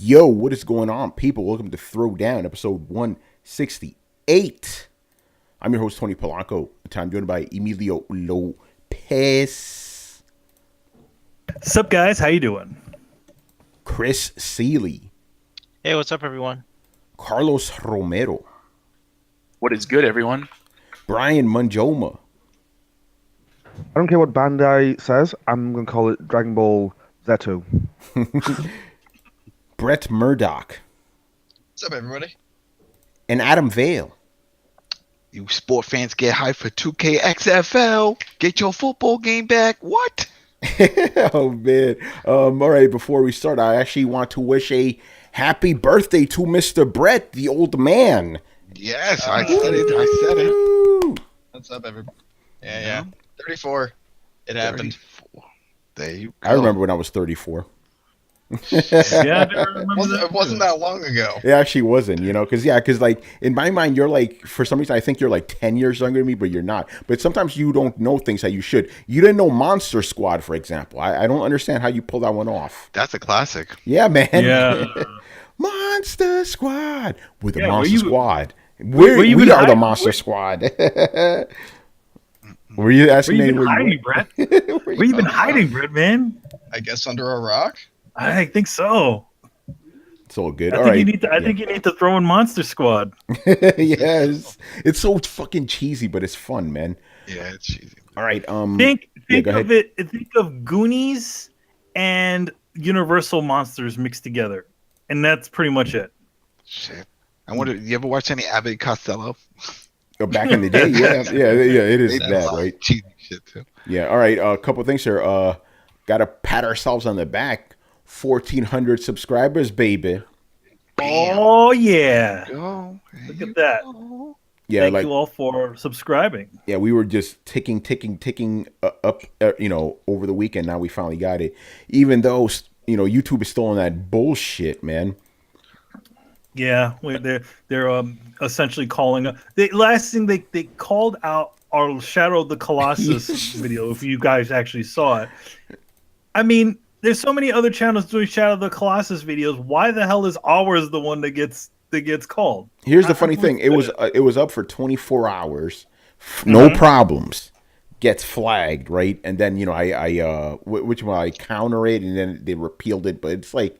Yo, what is going on, people? Welcome to Throwdown, episode 168. I'm your host, Tony Polanco. I'm joined by Emilio Lopez. What's up, guys? How you doing? Chris Seeley. Hey, what's up, everyone? Carlos Romero. What is good, everyone? Brian Manjoma. I don't care what Bandai says. I'm going to call it Dragon Ball Zeto. Brett Murdoch. What's up, everybody? And Adam Vale. You sport fans get hyped for 2K XFL. Get your football game back. What? Oh, man. All right, before we start, I actually want to wish a happy birthday to Mr. Brett, the old man. Yes, I said it. What's up, everybody? Yeah. 34. It happened. 34. There you go. I remember when I was 34. Yeah, I remember It wasn't that long ago. It actually wasn't, because like in my mind, you're like, for some reason, I think you're like 10 years younger than me, but you're not. But sometimes you don't know things that you should. You didn't know Monster Squad, for example. I don't understand how you pulled that one off. That's a classic. Yeah, man. Yeah. Monster Squad. We're the Yeah, Monster Squad. were you We even are the hiding? Monster Squad. Were you asking Where you me? been hiding, Brett? Where you been hiding, Brett, man? I guess under a rock? I think so. It's all good. I All think right. you need to. I think you need to throw in Monster Squad. Yes. It's so fucking cheesy, but it's fun, man. Yeah, it's cheesy. All right. Think go of ahead. it. Think of Goonies and Universal monsters mixed together, and that's pretty much it. Shit. I wonder, you ever watch any Abbott Costello? Back in the day, yeah. It is They that, love right? Cheesy shit, too. Yeah. All right. A couple things here. Got to pat ourselves on the back. 1,400 subscribers, baby. Oh yeah! Go. Look at that. Yeah, Thank like you all for subscribing. yeah, we were just ticking up, over the weekend. Now we finally got it. Even though YouTube is still on that bullshit, man. Yeah, they're essentially calling. The last thing they called out our Shadow of the Colossus video. If you guys actually saw it, I mean, there's so many other channels doing Shadow of the Colossus videos. Why the hell is ours the one that gets called? Here's the funny thing: it was up for 24 hours, no problems. Gets flagged, right? And then I counter it, and then they repealed it. But it's like,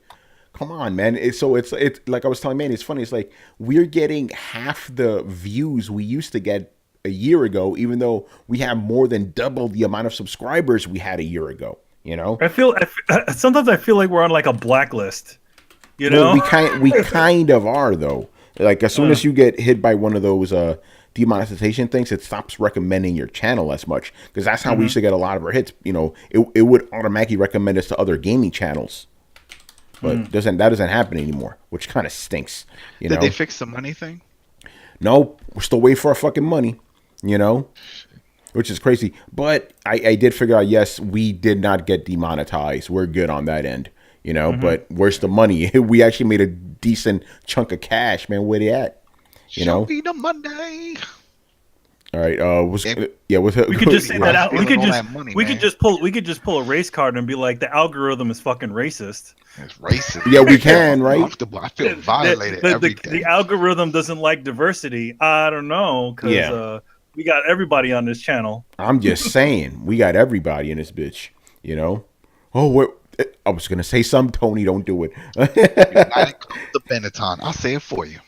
come on, man. It's like I was telling man, it's funny. It's like we're getting half the views we used to get a year ago, even though we have more than double the amount of subscribers we had a year ago. Sometimes I feel like we're on like a blacklist. Well, we kind of are though. Like as soon as you get hit by one of those demonetization things, it stops recommending your channel as much, because that's how we used to get a lot of our hits. It would automatically recommend us to other gaming channels, but that doesn't happen anymore, which kind of stinks. Did they fix the money thing? No, we're still waiting for our fucking money. Which is crazy. But I did figure out, yes, we did not get demonetized. We're good on that end, but where's the money? We actually made a decent chunk of cash, man. Where they at? Show me the money. All right. We could just say that out. We could just pull a race card and be like, the algorithm is fucking racist. It's racist. Yeah, we can, right? I feel violated every day. The algorithm doesn't like diversity. I don't know, because we got everybody on this channel. I'm just saying, we got everybody in this bitch. Oh, what? I was gonna say something, Tony. Don't do it. The Benetton. I'll say it for you.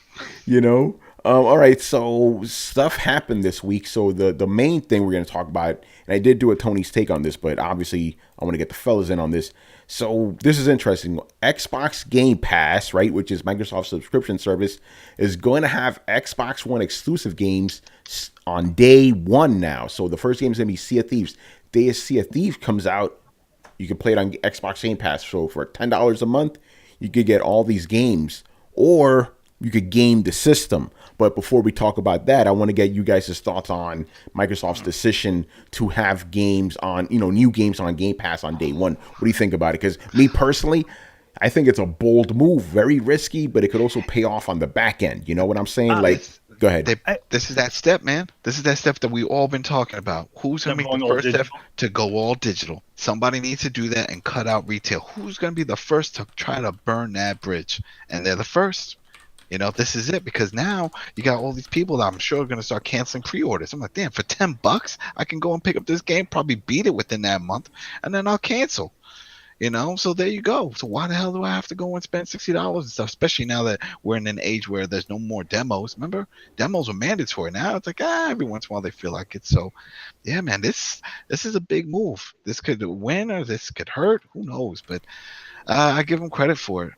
All right. So stuff happened this week. So the main thing we're gonna talk about, and I did do a Tony's take on this, but obviously I want to get the fellas in on this. So this is interesting. Xbox Game Pass, right, which is Microsoft's subscription service, is going to have Xbox One exclusive games on day one now. So the first game is going to be Sea of Thieves. Day of Sea of Thieves comes out, you can play it on Xbox Game Pass. So for $10 a month, you could get all these games, or you could game the system. But before we talk about that, I want to get you guys' thoughts on Microsoft's decision to have games on, new games on Game Pass on day one. What do you think about it? Because me personally, I think it's a bold move, very risky, but it could also pay off on the back end. You know what I'm saying? Go ahead. This is that step, man. This is that step that we all been talking about. Who's going to make the first step to go all digital? Somebody needs to do that and cut out retail. Who's going to be the first to try to burn that bridge? And they're the first. This is it, because now you got all these people that I'm sure are going to start canceling pre-orders. I'm like, damn, for $10, I can go and pick up this game, probably beat it within that month, and then I'll cancel. So there you go. So why the hell do I have to go and spend $60 and stuff? Especially now that we're in an age where there's no more demos. Remember, demos were mandatory. Now it's like every once in a while they feel like it. So, yeah, man, this is a big move. This could win or this could hurt. Who knows? But I give them credit for it.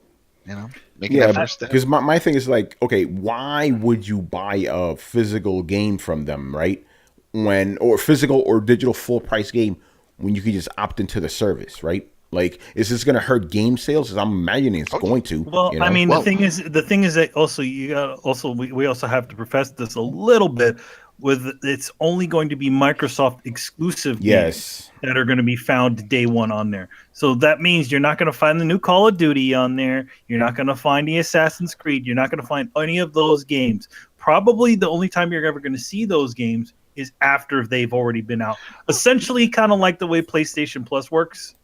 Making that first step. Because my thing is like, okay, why would you buy a physical game from them, right? Or physical or digital full price game when you can just opt into the service, right? Like, is this going to hurt game sales? Because I'm imagining it's going to. Well, I mean, the thing is that also we also have to profess this a little bit with it's only going to be Microsoft exclusive games that are going to be found day one on there. So that means you're not going to find the new Call of Duty on there. You're not going to find the Assassin's Creed. You're not going to find any of those games. Probably the only time you're ever going to see those games is after they've already been out. Essentially, kind of like the way PlayStation Plus works.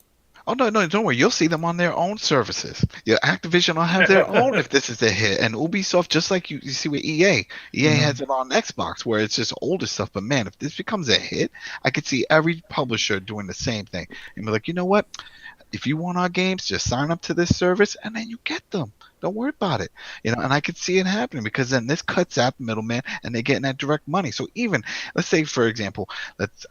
Oh, no, don't worry. You'll see them on their own services. Activision will have their own if this is a hit. And Ubisoft, just like you see with EA. EA has it on Xbox where it's just older stuff. But, man, if this becomes a hit, I could see every publisher doing the same thing. And be like, you know what? If you want our games, just sign up to this service, and then you get them. Don't worry about it. And I could see it happening, because then this cuts out the middleman and they're getting that direct money. So even, let's say, for example, let's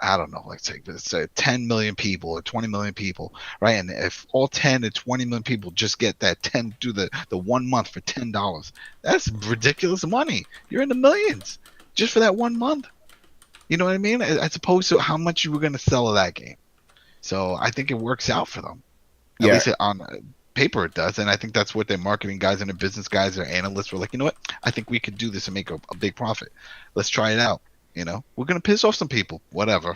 say 10 million people or 20 million people, right? And if all 10 to 20 million people just get that 10, do the 1 month for $10, that's ridiculous money. You're in the millions just for that 1 month. You know what I mean? As opposed to how much you were going to sell of that game. So I think it works out for them. At least on paper it does, and I think that's what their marketing guys and their business guys, their analysts were like, you know what? I think we could do this and make a big profit. Let's try it out. We're gonna piss off some people. Whatever.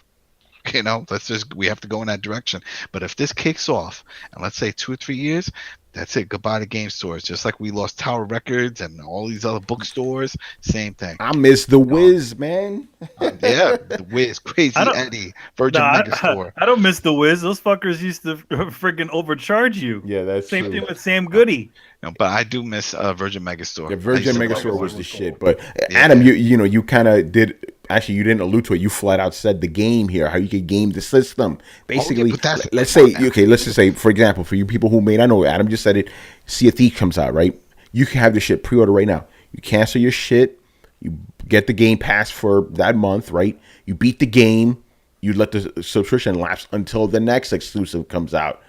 We have to go in that direction. But if this kicks off, and let's say 2 or 3 years, that's it. Goodbye to game stores. Just like we lost Tower Records and all these other bookstores, same thing. I miss the Wiz, man. The Wiz, Crazy Eddie, Virgin Megastore. I don't miss the Wiz. Those fuckers used to freaking overcharge you. Yeah, that's same true. thing with Sam Goody. But I do miss Virgin Megastore. Yeah, Virgin Megastore was the shit. But Adam, you kind of did. Actually, you didn't allude to it. You flat out said the game here, how you could game the system. Basically, let's just say, for example, for you people who may not know, Adam just said it, Sea of Thieves comes out, right? You can have the shit pre-order right now. You cancel your shit, you get the game pass for that month, right? You beat the game, you let the subscription lapse until the next exclusive comes out.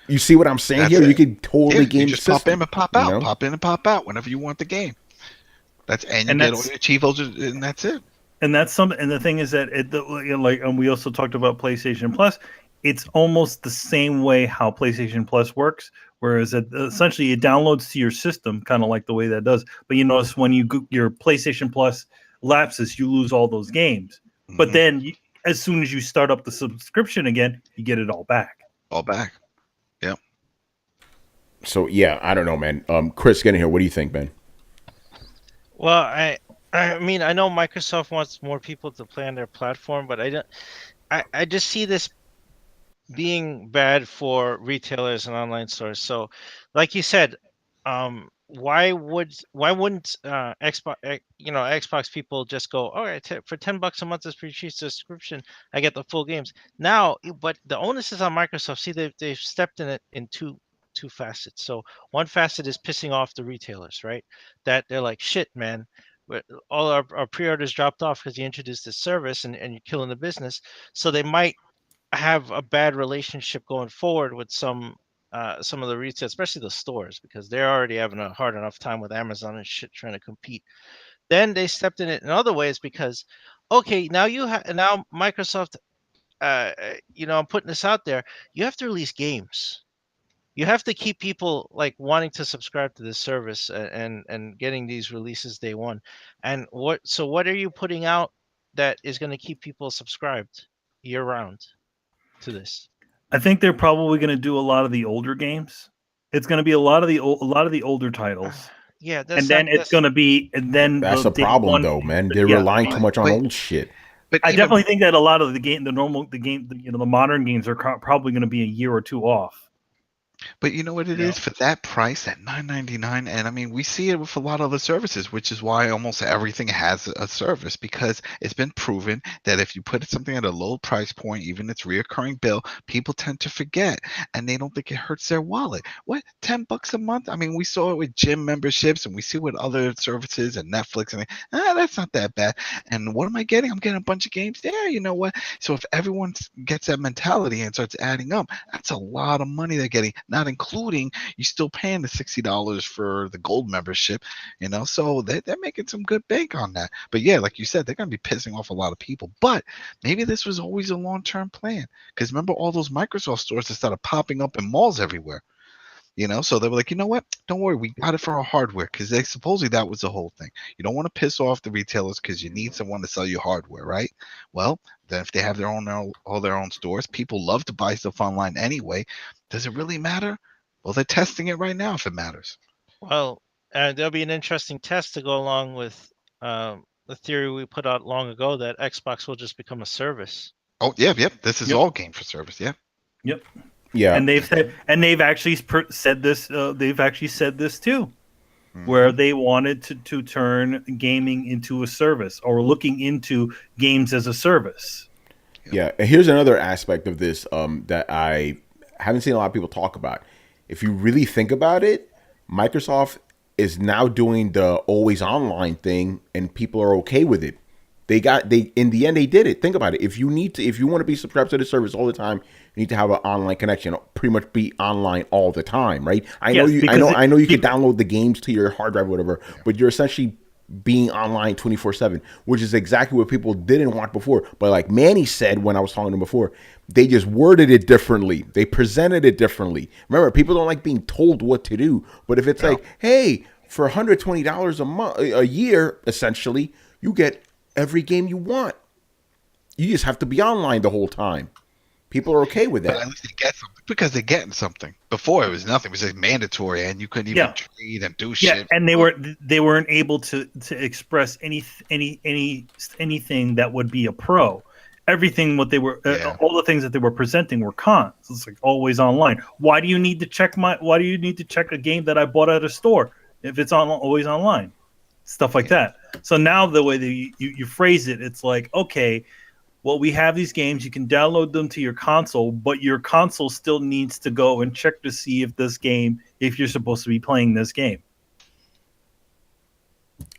You see what I'm saying here? You can totally game the system. Pop in and pop out. Pop in and pop out whenever you want the game. And you get all your Chivos, and that's it. And that's something. And the thing is that and we also talked about PlayStation Plus. It's almost the same way how PlayStation Plus works, whereas essentially it downloads to your system, kind of like the way that does. But you notice when your PlayStation Plus lapses, you lose all those games. Mm-hmm. But then, as soon as you start up the subscription again, you get it all back. All back. Yep. So yeah, I don't know, man. Chris, get in here. What do you think, man? Well, I mean, I know Microsoft wants more people to play on their platform, but I just see this being bad for retailers and online stores. So, like you said, why wouldn't Xbox people just go, all right, for $10 a month is pretty cheap subscription, I get the full games now? But the onus is on Microsoft. See, they've stepped in it in two facets. So one facet is pissing off the retailers, right? That they're like, shit, man. All our pre-orders dropped off because you introduced this service and you're killing the business. So they might have a bad relationship going forward with some of the retail, especially the stores, because they're already having a hard enough time with Amazon and shit trying to compete. Then they stepped in it in other ways because, okay, now now Microsoft, I'm putting this out there. You have to release games. You have to keep people like wanting to subscribe to this service and getting these releases day one. And what are you putting out that is going to keep people subscribed year round to this? I think they're probably going to do a lot of the older games. It's going to be a lot of the older titles. Yeah, and then it's going to be, and then That's the a day problem, one, though, man. They're yeah. relying too much on Wait. old shit. But I even- definitely think that a lot of the modern games are probably going to be a year or two off. But you know what it is for that price at $9.99, and I mean we see it with a lot of the services, which is why almost everything has a service, because it's been proven that if you put something at a low price point, even its reoccurring bill, people tend to forget and they don't think it hurts their wallet. What, $10 a month? I mean, we saw it with gym memberships and we see with other services and Netflix, and that's not that bad. And what am I getting? I'm getting a bunch of games. Yeah, you know what? So if everyone gets that mentality and starts adding up, that's a lot of money they're getting. Not including you still paying the $60 for the gold membership, so they're making some good bank on that. But yeah, like you said, they're going to be pissing off a lot of people. But maybe this was always a long-term plan, because remember all those Microsoft stores that started popping up in malls everywhere. So they were like, you know what? Don't worry, we got it for our hardware, because they supposedly that was the whole thing. You don't want to piss off the retailers because you need someone to sell you hardware, right? Well, then if they have all their own stores, people love to buy stuff online anyway. Does it really matter? Well, they're testing it right now if it matters. Well, there'll be an interesting test to go along with the theory we put out long ago that Xbox will just become a service. Oh, yeah, yep. This is all game for service, yeah. Yep. Yeah. And they've actually said this. They've actually said this too, where they wanted to turn gaming into a service, or looking into games as a service. Yeah. And here's another aspect of this that I haven't seen a lot of people talk about. If you really think about it, Microsoft is now doing the always online thing, and people are okay with it. They in the end they did it. Think about it. If you want to be subscribed to the service all the time, you need to have an online connection. Pretty much be online all the time, right? I know you can download the games to your hard drive, or whatever, but you're essentially being online 24/7, which is exactly what people didn't want before. But like Manny said when I was talking to him before, they just worded it differently. They presented it differently. Remember, people don't like being told what to do. But if it's like, hey, for $120 a year, essentially, you get every game you want. You just have to be online the whole time. People are okay with that. But at least they get something, because they're getting something. Before it was nothing; it was just mandatory, and you couldn't even trade and do shit. Yeah, and they weren't able to express anything that would be a pro. Everything what they were all the things that they were presenting were cons. It's like always online. Why do you need to check a game that I bought at a store if it's always online? Stuff like that. So now the way that you phrase it, it's like, okay, well, we have these games. You can download them to your console, but your console still needs to go and check to see if you're supposed to be playing this game.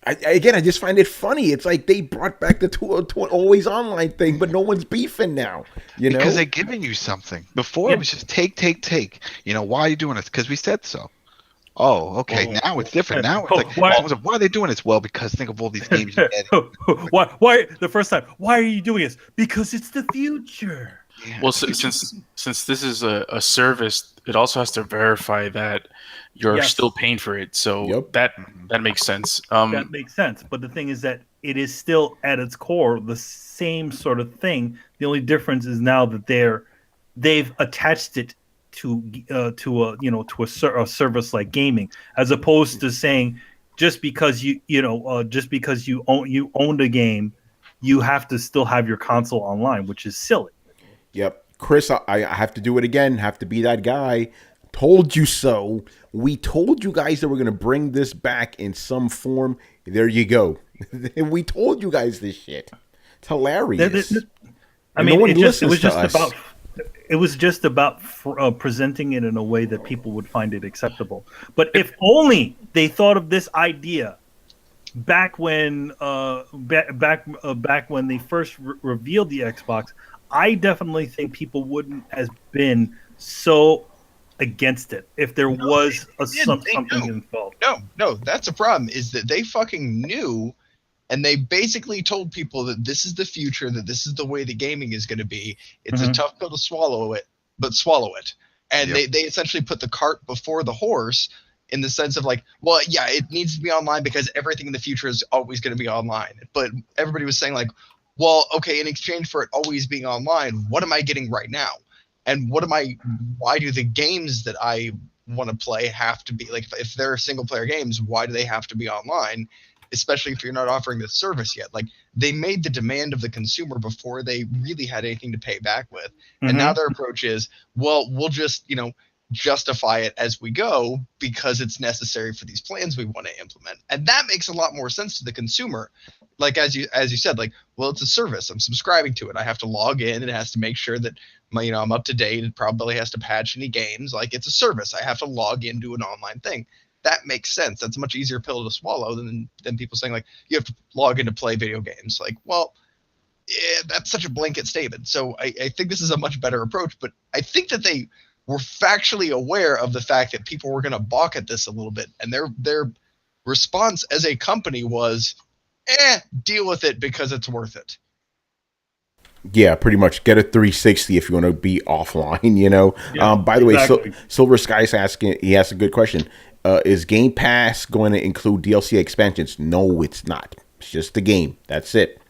I just find it funny. It's like they brought back the to an always online thing, but no one's beefing now. Because they're giving you something. Before it was just take. Why are you doing this? Because we said so. Oh, okay. Now it's different. Now it's like, why are they doing this? Well, because think of all these games you're getting. Why? The first time, why are you doing this? Because it's the future. Yeah. Well, since this is a service, it also has to verify that you're still paying for it. So that makes sense. That makes sense. But the thing is that it is still at its core the same sort of thing. The only difference is now that they've attached it to a service like gaming, as opposed to saying just because you owned a game, you have to still have your console online, which is silly. Yep. Chris, I have to do it again. Have to be that guy. Told you so. We told you guys that we're going to bring this back in some form. There you go. We told you guys this shit. It's hilarious. It was just about presenting it in a way that people would find it acceptable. But if only they thought of this idea back when when they first revealed the Xbox, I definitely think people wouldn't have been so against it if there was something involved. No, that's a problem. Is that they fucking knew, and they basically told people that this is the future, that this is the way the gaming is going to be. It's a tough pill to swallow it, but swallow it. And they essentially put the cart before the horse, in the sense of like, well, yeah, it needs to be online because everything in the future is always going to be online. But everybody was saying like, well, okay, in exchange for it always being online, what am I getting right now? And why do the games that I want to play have to be like, if they're single player games, why do they have to be online? Especially if you're not offering the service yet. Like, they made the demand of the consumer before they really had anything to pay back with. And now their approach is, well, we'll just, justify it as we go because it's necessary for these plans we want to implement. And that makes a lot more sense to the consumer. Like, as you said, like, well, it's a service. I'm subscribing to it. I have to log in. It has to make sure that I'm up to date. It probably has to patch any games. Like, it's a service. I have to log into an online thing. That makes sense. That's a much easier pill to swallow than people saying, like, you have to log in to play video games. Like, well, that's such a blanket statement. So I think this is a much better approach. But I think that they were factually aware of the fact that people were going to balk at this a little bit. And their response as a company was, deal with it because it's worth it. Yeah, pretty much. Get a 360 if you want to be offline, Yeah, by the exactly. way, Silver Sky's asking, he asked a good question. Is Game Pass going to include DLC expansions? No, it's not. It's just the game. That's it.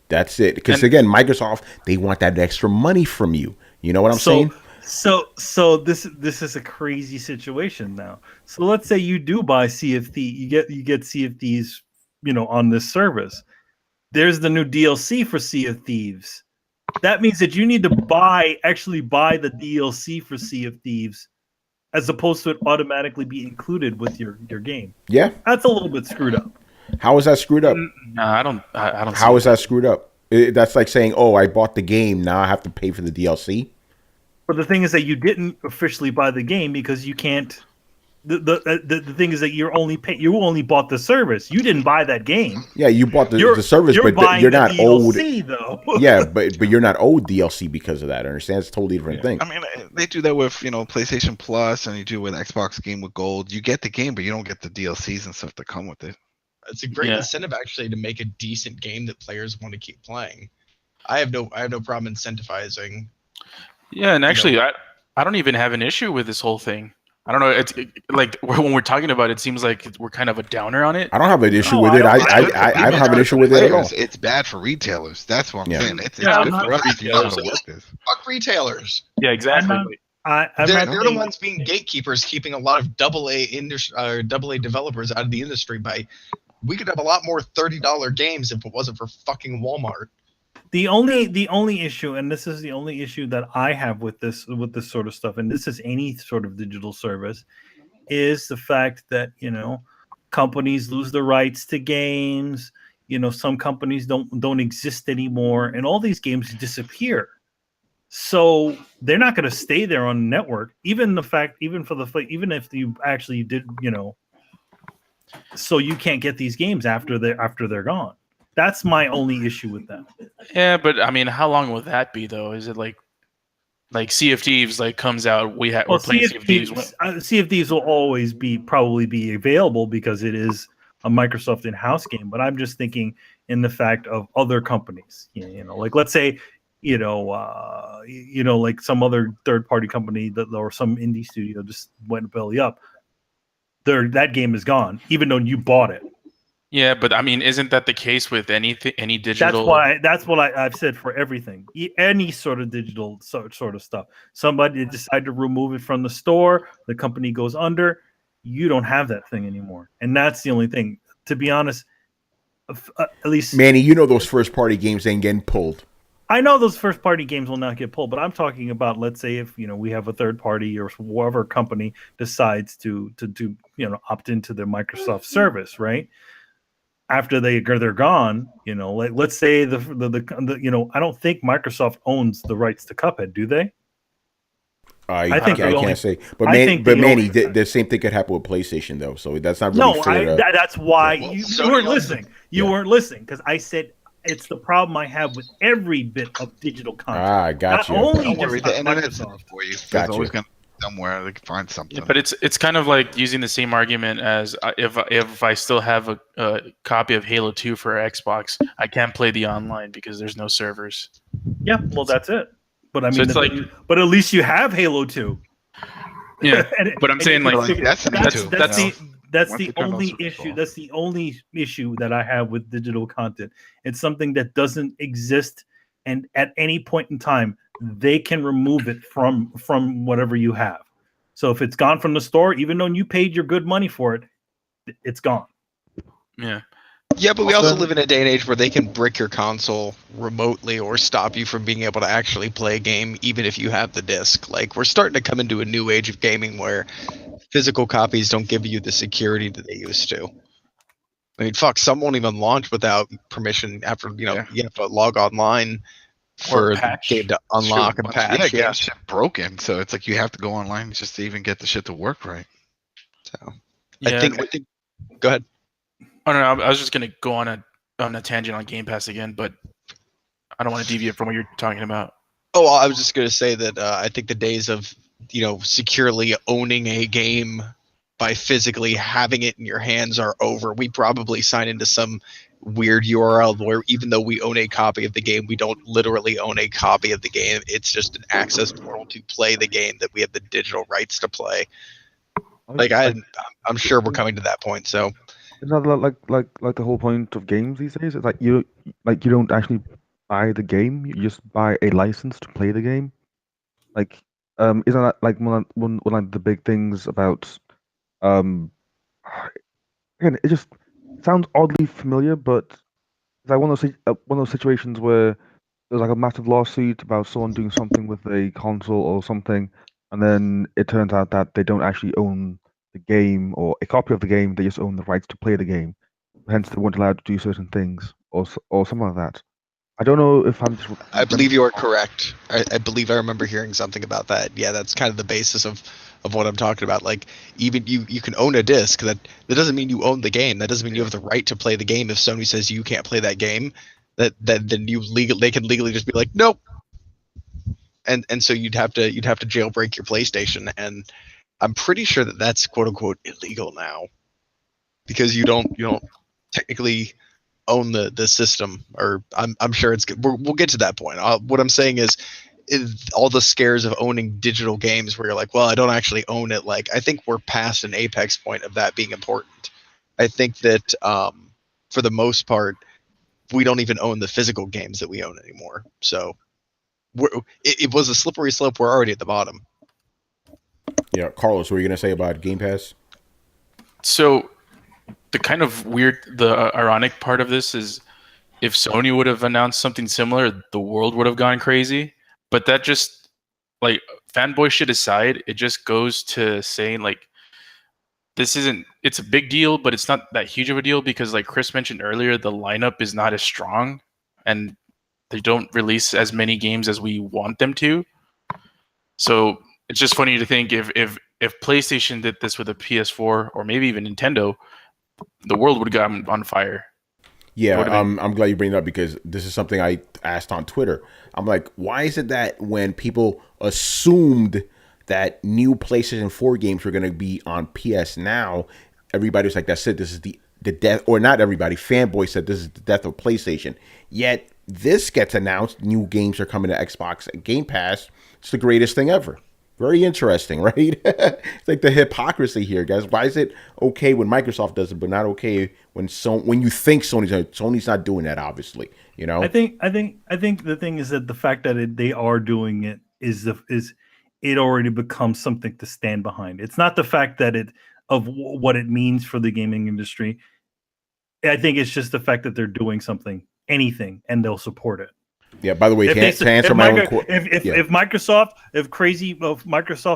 Because again, Microsoft, they want that extra money from you. You know what I'm saying? So this is a crazy situation now. So let's say you do buy CFD, you get CFDs, on this service. There's the new DLC for Sea of Thieves. That means that you need to actually buy the DLC for Sea of Thieves, as opposed to it automatically be included with your game. Yeah. That's a little bit screwed up. How is that screwed up? No, I don't. How is that screwed up? That's like saying, oh, I bought the game, now I have to pay for the DLC. But the thing is that you didn't officially buy the game because you can't. The thing is that you only bought the service. You didn't buy that game. Yeah, you bought the service, but you're not DLC, owed. Though. Yeah, but you're not owed DLC because of that. I understand it's a totally different thing. I mean, they do that with PlayStation Plus, and you do with Xbox Game with Gold. You get the game, but you don't get the DLCs and stuff that come with it. It's a great incentive actually to make a decent game that players want to keep playing. I have no problem incentivizing. Yeah, and actually, I don't even have an issue with this whole thing. I don't know. It's like when we're talking about it, seems like we're kind of a downer on it. I don't have an issue with it. I don't have an issue with it at all. It's bad for retailers. That's what I'm saying. It's good for us to know how to work this. Fuck retailers. Yeah, exactly. They're the ones being gatekeepers, keeping a lot of AA developers out of the industry. We could have a lot more $30 games if it wasn't for fucking Walmart. The only issue, and this is the only issue that I have with this sort of stuff, and this is any sort of digital service, is the fact that companies lose the rights to games. Some companies don't exist anymore, and all these games disappear. So they're not going to stay there on the network. Even if you actually did, so you can't get these games after they're gone. That's my only issue with that. Yeah, but I mean, how long will that be though? Is it like Sea of Thieves comes out? We're playing Sea of Thieves. Sea of Thieves will always probably be available because it is a Microsoft in-house game. But I'm just thinking in the fact of other companies. Like let's say, like some other third-party company or some indie studio just went belly up. That game is gone, even though you bought it. Yeah, but I mean, isn't that the case with any digital? That's what I've said for everything. Any sort of digital sort of stuff. Somebody decide to remove it from the store, the company goes under. You don't have that thing anymore, and that's the only thing. To be honest, at least Manny, those first party games ain't getting pulled. I know those first party games will not get pulled, but I'm talking about, let's say if we have a third party or whatever company decides to opt into the Microsoft service, right? After they're gone, let's say the I don't think Microsoft owns the rights to Cuphead, do they? I can't say, but Manny, the same thing could happen with PlayStation though, so that's not really fair. That's why you weren't listening. You weren't listening because I said it's the problem I have with every bit of digital content. Got you. Not only Don't worry, just the internet's for you. There's always going to be somewhere they can find something. Yeah, but it's kind of like using the same argument as if I still have a copy of Halo 2 for Xbox, I can't play the online because there's no servers. Yeah, well that's it. But I mean, so but at least you have Halo 2. Yeah, but I'm saying that's the only issue. That's the only issue that I have with digital content. It's something that doesn't exist, and at any point in time, they can remove it from whatever you have. So if it's gone from the store, even though you paid your good money for it, it's gone. Yeah. Yeah, but we also live in a day and age where they can brick your console remotely or stop you from being able to actually play a game, even if you have the disc. Like, we're starting to come into a new age of gaming where physical copies don't give you the security that they used to. I mean, fuck, some won't even launch without permission after, you have to log online for the patch. game to unlock and patch. Yeah, shit broken. So it's like you have to go online just to even get the shit to work right. So Yeah. I think go ahead. Oh, no, I was just gonna go on a tangent on Game Pass again, but I don't want to deviate from what you're talking about. Oh, I was just gonna say that I think the days of securely owning a game by physically having it in your hands are over. We probably sign into some weird URL where even though we own a copy of the game, we don't literally own a copy of the game. It's just an access portal to play the game that we have the digital rights to play. Like I'm sure we're coming to that point. So Isn't that like the whole point of games these days? It's like you don't actually buy the game; you just buy a license to play the game. Like, isn't that like one of the big things about again? It just sounds oddly familiar, but it's like one of those situations where there's like a massive lawsuit about someone doing something with a console or something, and then it turns out that they don't actually own the game or a copy of the game; they just own the rights to play the game. Hence, they weren't allowed to do certain things or something like that. I don't know if I'm just. I believe you are correct. I believe I remember hearing something about that. Yeah, that's kind of the basis of what I'm talking about. Like, even you can own a disc. That doesn't mean you own the game. That doesn't mean you have the right to play the game. If Sony says you can't play that game, then they can legally just be like, nope. And so you'd have to jailbreak your PlayStation, and I'm pretty sure that that's quote unquote illegal now, because you don't technically own the system, or I'm sure it's good. We'll get to that point. What I'm saying is all the scares of owning digital games where you're like, well, I don't actually own it. Like, I think we're past an apex point of that being important. I think that for the most part, we don't even own the physical games that we own anymore. So it was a slippery slope. We're already at the bottom. Yeah, Carlos, what were you gonna say about Game Pass? So the kind of weird, the ironic part of this is, if Sony would have announced something similar, the world would have gone crazy. But that just, like, fanboy shit aside, it just goes to saying, like, it's a big deal, but it's not that huge of a deal because, like Chris mentioned earlier, the lineup is not as strong and they don't release as many games as we want them to. So it's just funny to think if PlayStation did this with a PS4 or maybe even Nintendo, the world would have gotten on fire. Yeah, I'm glad you bring it up because this is something I asked on Twitter. I'm like, why is it that when people assumed that new PlayStation 4 games were going to be on PS Now, everybody was like, that's it, this is the death, or not everybody, fanboy said this is the death of PlayStation. Yet this gets announced, new games are coming to Xbox Game Pass. It's the greatest thing ever. Very interesting, right? It's like the hypocrisy here, guys. Why is it okay when Microsoft does it, but not okay when you think Sony's not doing that? Obviously, you know. I think the thing is that the fact that they are doing it is it already becomes something to stand behind. It's not the fact that what it means for the gaming industry. I think it's just the fact that they're doing anything, and they'll support it. Yeah. By the way, to answer my own question, if Microsoft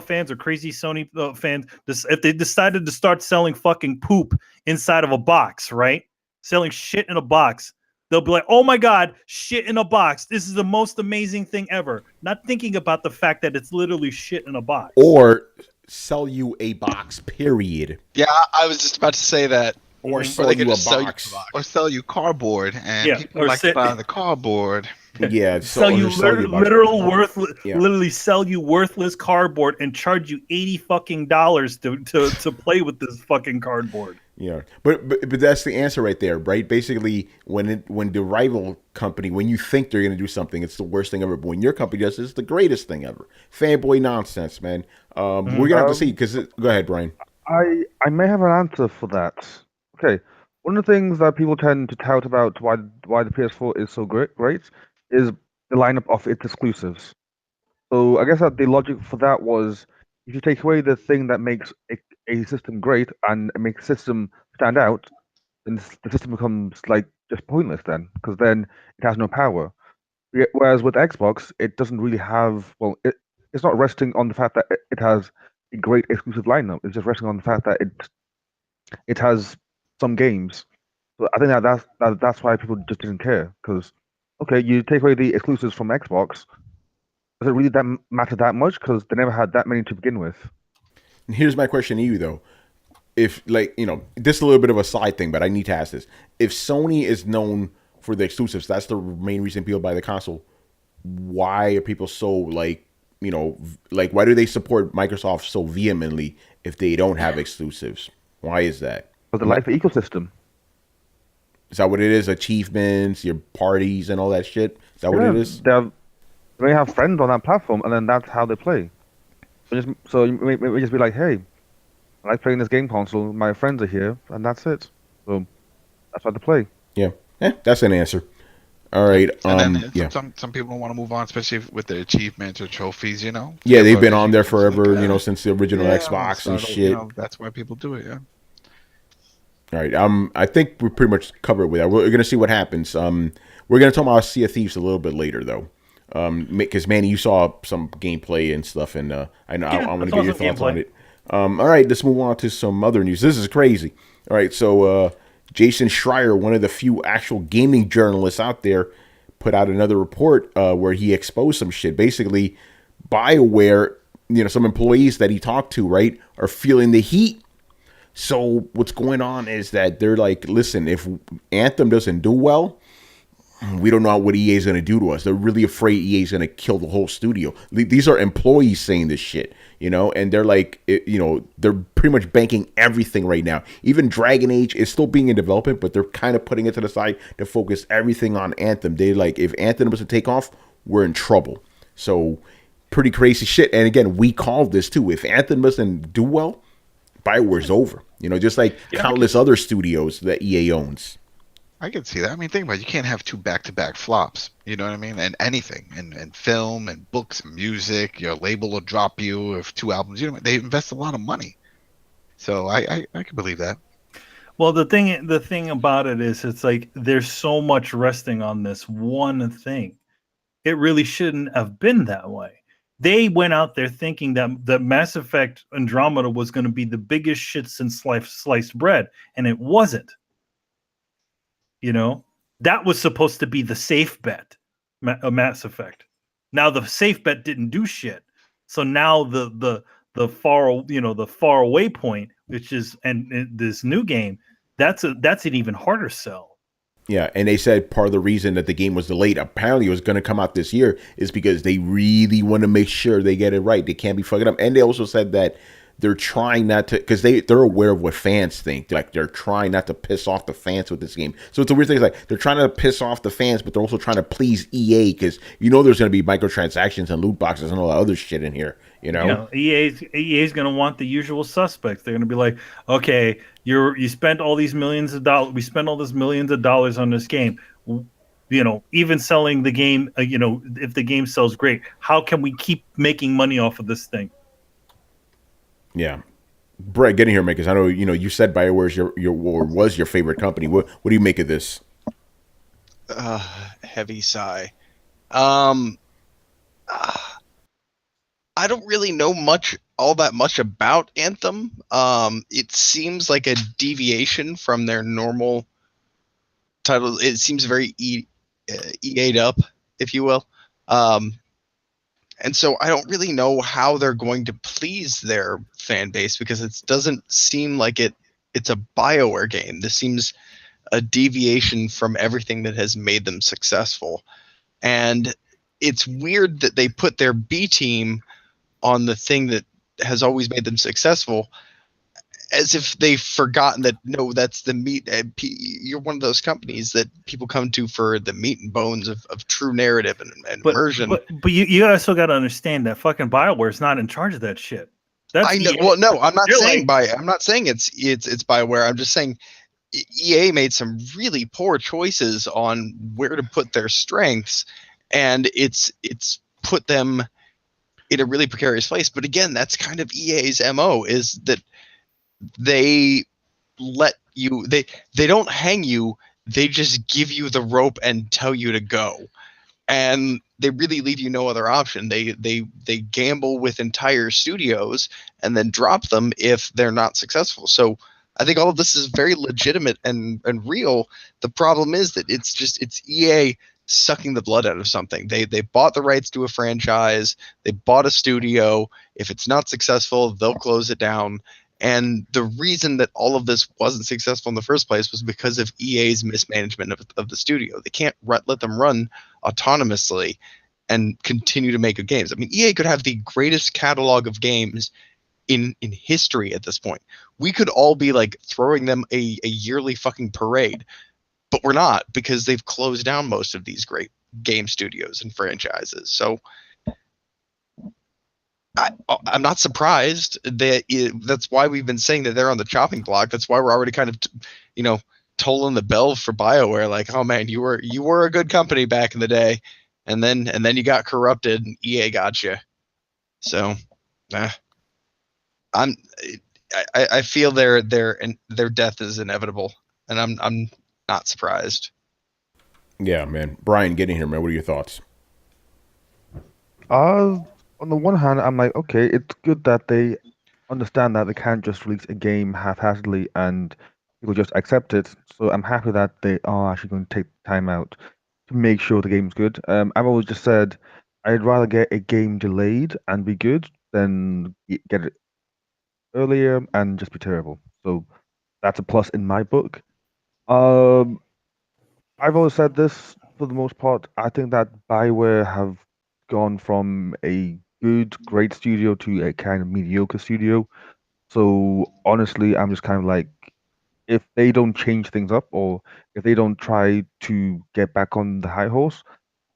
fans or crazy Sony fans, if they decided to start selling fucking poop inside of a box, right? Selling shit in a box, they'll be like, "Oh my god, shit in a box! This is the most amazing thing ever." Not thinking about the fact that it's literally shit in a box. Or sell you a box. Period. Yeah, I was just about to say that. Or sell you a box. Or sell you cardboard, and people or like to buy the cardboard. Yeah, literally sell you worthless cardboard and charge you $80 fucking to play with this fucking cardboard. Yeah, but that's the answer right there, right? Basically, when the rival company, when you think they're gonna do something, it's the worst thing ever. But when your company does it, it's the greatest thing ever. Fanboy nonsense, man. We're gonna have to see. Go ahead, Brian. I may have an answer for that. Okay, one of the things that people tend to tout about why the PS4 is so great is the lineup of its exclusives. So I guess that the logic for that was if you take away the thing that makes a system great and makes a system stand out, then the system becomes like just pointless then, because then it has no power. Whereas with Xbox, it doesn't really have. Well, it's not resting on the fact that it has a great exclusive lineup. It's just resting on the fact that it has some games. So I think that's why people just didn't care. Because okay, you take away the exclusives from Xbox, does it really matter that much? Because they never had that many to begin with. And here's my question to you though: if this is a little bit of a side thing, but I need to ask this: if Sony is known for the exclusives, that's the main reason people buy the console. Why are people so why do they support Microsoft so vehemently if they don't have exclusives? Why is that? But the life ecosystem. Is that what it is? Achievements, your parties, and all that shit. Is that what it is? They have friends on that platform, and then that's how they play. So you may just be like, hey, I like playing this game console. My friends are here, and that's it. So that's why they play. Yeah, that's an answer. All right. And then yeah. some people don't want to move on, especially with the achievements or trophies. Yeah, they've been on there forever. Since the original Xbox and shit. That's why people do it. Yeah. All right. I think we're pretty much covered with that. We're gonna see what happens. We're gonna talk about Sea of Thieves a little bit later, though. Because Manny, you saw some gameplay and stuff, and I know I want to get your thoughts on it. All right, let's move on to some other news. This is crazy. All right, so Jason Schreier, one of the few actual gaming journalists out there, put out another report where he exposed some shit. Basically, Bioware, some employees that he talked to, right, are feeling the heat. So what's going on is that they're like, listen, if Anthem doesn't do well, we don't know what EA is going to do to us. They're really afraid EA is going to kill the whole studio. These are employees saying this shit, and they're like, they're pretty much banking everything right now. Even Dragon Age is still being in development, but they're kind of putting it to the side to focus everything on Anthem. They like, if Anthem doesn't take off, we're in trouble. So pretty crazy shit. And again, we called this too. If Anthem doesn't do well, Bioware's over. Just like countless other studios that EA owns. I can see that. I mean, think about it. You can't have two back-to-back flops. You know what I mean? And anything, and film, and books, and music. Your label will drop you if two albums. They invest a lot of money. So I can believe that. Well, the thing about it is, it's like there's so much resting on this one thing. It really shouldn't have been that way. They went out there thinking that Mass Effect Andromeda was going to be the biggest shit since sliced bread, and it wasn't. That was supposed to be the safe bet, Mass Effect. Now the safe bet didn't do shit. So now the far away point, which is and this new game, that's an even harder sell. Yeah, and they said part of the reason that the game was delayed, apparently it was going to come out this year, is because they really want to make sure they get it right. They can't be fucking up. And they also said that they're trying not to, because they're aware of what fans think. Like, they're trying not to piss off the fans with this game. So it's a weird thing. It's like, they're trying to piss off the fans, but they're also trying to please EA, because there's going to be microtransactions and loot boxes and all that other shit in here. EA's going to want the usual suspects. They're going to be like, okay, you spent all these millions of dollars. We spent all this millions of dollars on this game. Even selling the game, if the game sells great, how can we keep making money off of this thing? Yeah, Brett, get in here, makers. I know you said Bioware was your favorite company. What do you make of this? Heavy sigh. I don't really know all that much about Anthem. It seems like a deviation from their normal title. It seems very EA'd up, if you will. And so I don't really know how they're going to please their fan base, because it doesn't seem like it's a Bioware game. This seems a deviation from everything that has made them successful. And it's weird that they put their B team on the thing that has always made them successful, as if they've forgotten that, no, that's the meat. You're one of those companies that people come to for the meat and bones of true narrative and immersion. But you also got to understand that fucking BioWare is not in charge of that shit. I know. Well, no, I'm not saying I'm not saying it's BioWare. I'm just saying EA made some really poor choices on where to put their strengths, and it's put them in a really precarious place. But again, that's kind of EA's MO, is that they let you, they don't hang you, they just give you the rope and tell you to go. And they really leave you no other option. They gamble with entire studios and then drop them if they're not successful. So I think all of this is very legitimate and real. The problem is that it's EA sucking the blood out of something. They bought the rights to a franchise, they bought a studio. If it's not successful, they'll close it down. And the reason that all of this wasn't successful in the first place was because of EA's mismanagement of the studio. They can't let them run autonomously and continue to make good games. I mean, EA could have the greatest catalog of games in history at this point. We could all be like throwing them a yearly fucking parade, but we're not, because they've closed down most of these great game studios and franchises. So I'm not surprised that that's why we've been saying that they're on the chopping block. That's why we're already kind of, tolling the bell for BioWare. Like, oh man, you were a good company back in the day, and then you got corrupted, and EA got you. So, I feel their death is inevitable, and I'm not surprised. Yeah, man. Brian, get in here, man. What are your thoughts? On the one hand, I'm like, okay, it's good that they understand that they can't just release a game haphazardly and people just accept it. So I'm happy that they are actually going to take time out to make sure the game's good. I've always just said I'd rather get a game delayed and be good than get it earlier and just be terrible. So that's a plus in my book. Um, I've always said this for the most part. I think that Bioware have gone from a good, great studio to a kind of mediocre studio. So honestly, I'm just kind of like, if they don't change things up or if they don't try to get back on the high horse,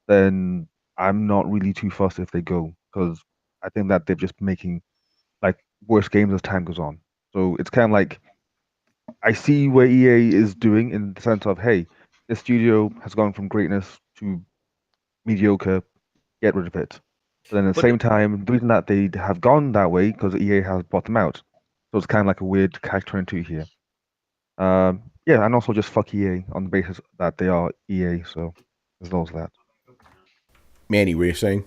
then I'm not really too fussed if they go, because I think that they're just making like worse games as time goes on. So it's kind of like I see where EA is doing in the sense of, hey, this studio has gone from greatness to mediocre, get rid of it. But then at the But same time, the reason that they have gone that way because EA has bought them out. So it's kind of like a weird catch-22 here. Yeah, and also just fuck EA on the basis that they are EA. So there's also that. Manny, what are you saying?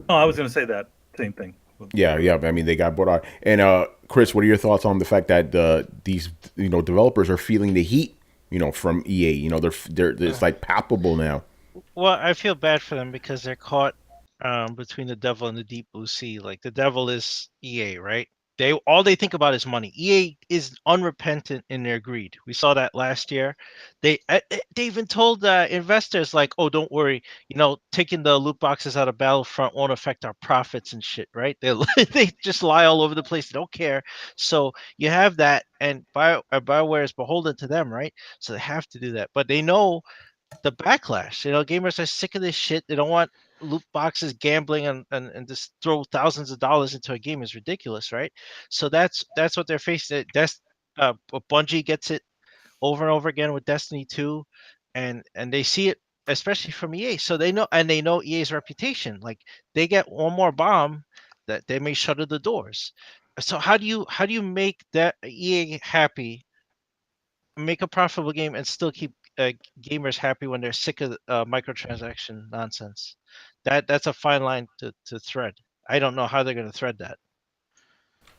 Oh, I was going to say that same thing. Yeah. I mean, they got bought out. And Chris, what are your thoughts on the fact that these developers are feeling the heat, from EA? They're it's like palpable now. Well, I feel bad for them because they're caught between the devil and the deep blue sea. Like the devil is EA, right? All they think about is money. EA is unrepentant in their greed. We saw that last year. They even told investors like, "Oh, don't worry. Taking the loot boxes out of Battlefront won't affect our profits and shit." Right? They just lie all over the place. They don't care. So you have that, and Bioware is beholden to them, right? So they have to do that, but they know the backlash. Gamers are sick of this shit. They don't want loot boxes, gambling, and just throw thousands of dollars into a game is ridiculous, right? So that's what they're facing. Bungie gets it over and over again with Destiny 2, and they see it especially from EA. So they know EA's reputation. Like they get one more bomb that they may shutter the doors. So how do you make that EA happy, make a profitable game, and still keep gamers happy when they're sick of microtransaction nonsense? That's a fine line to thread. I don't know how they're going to thread that.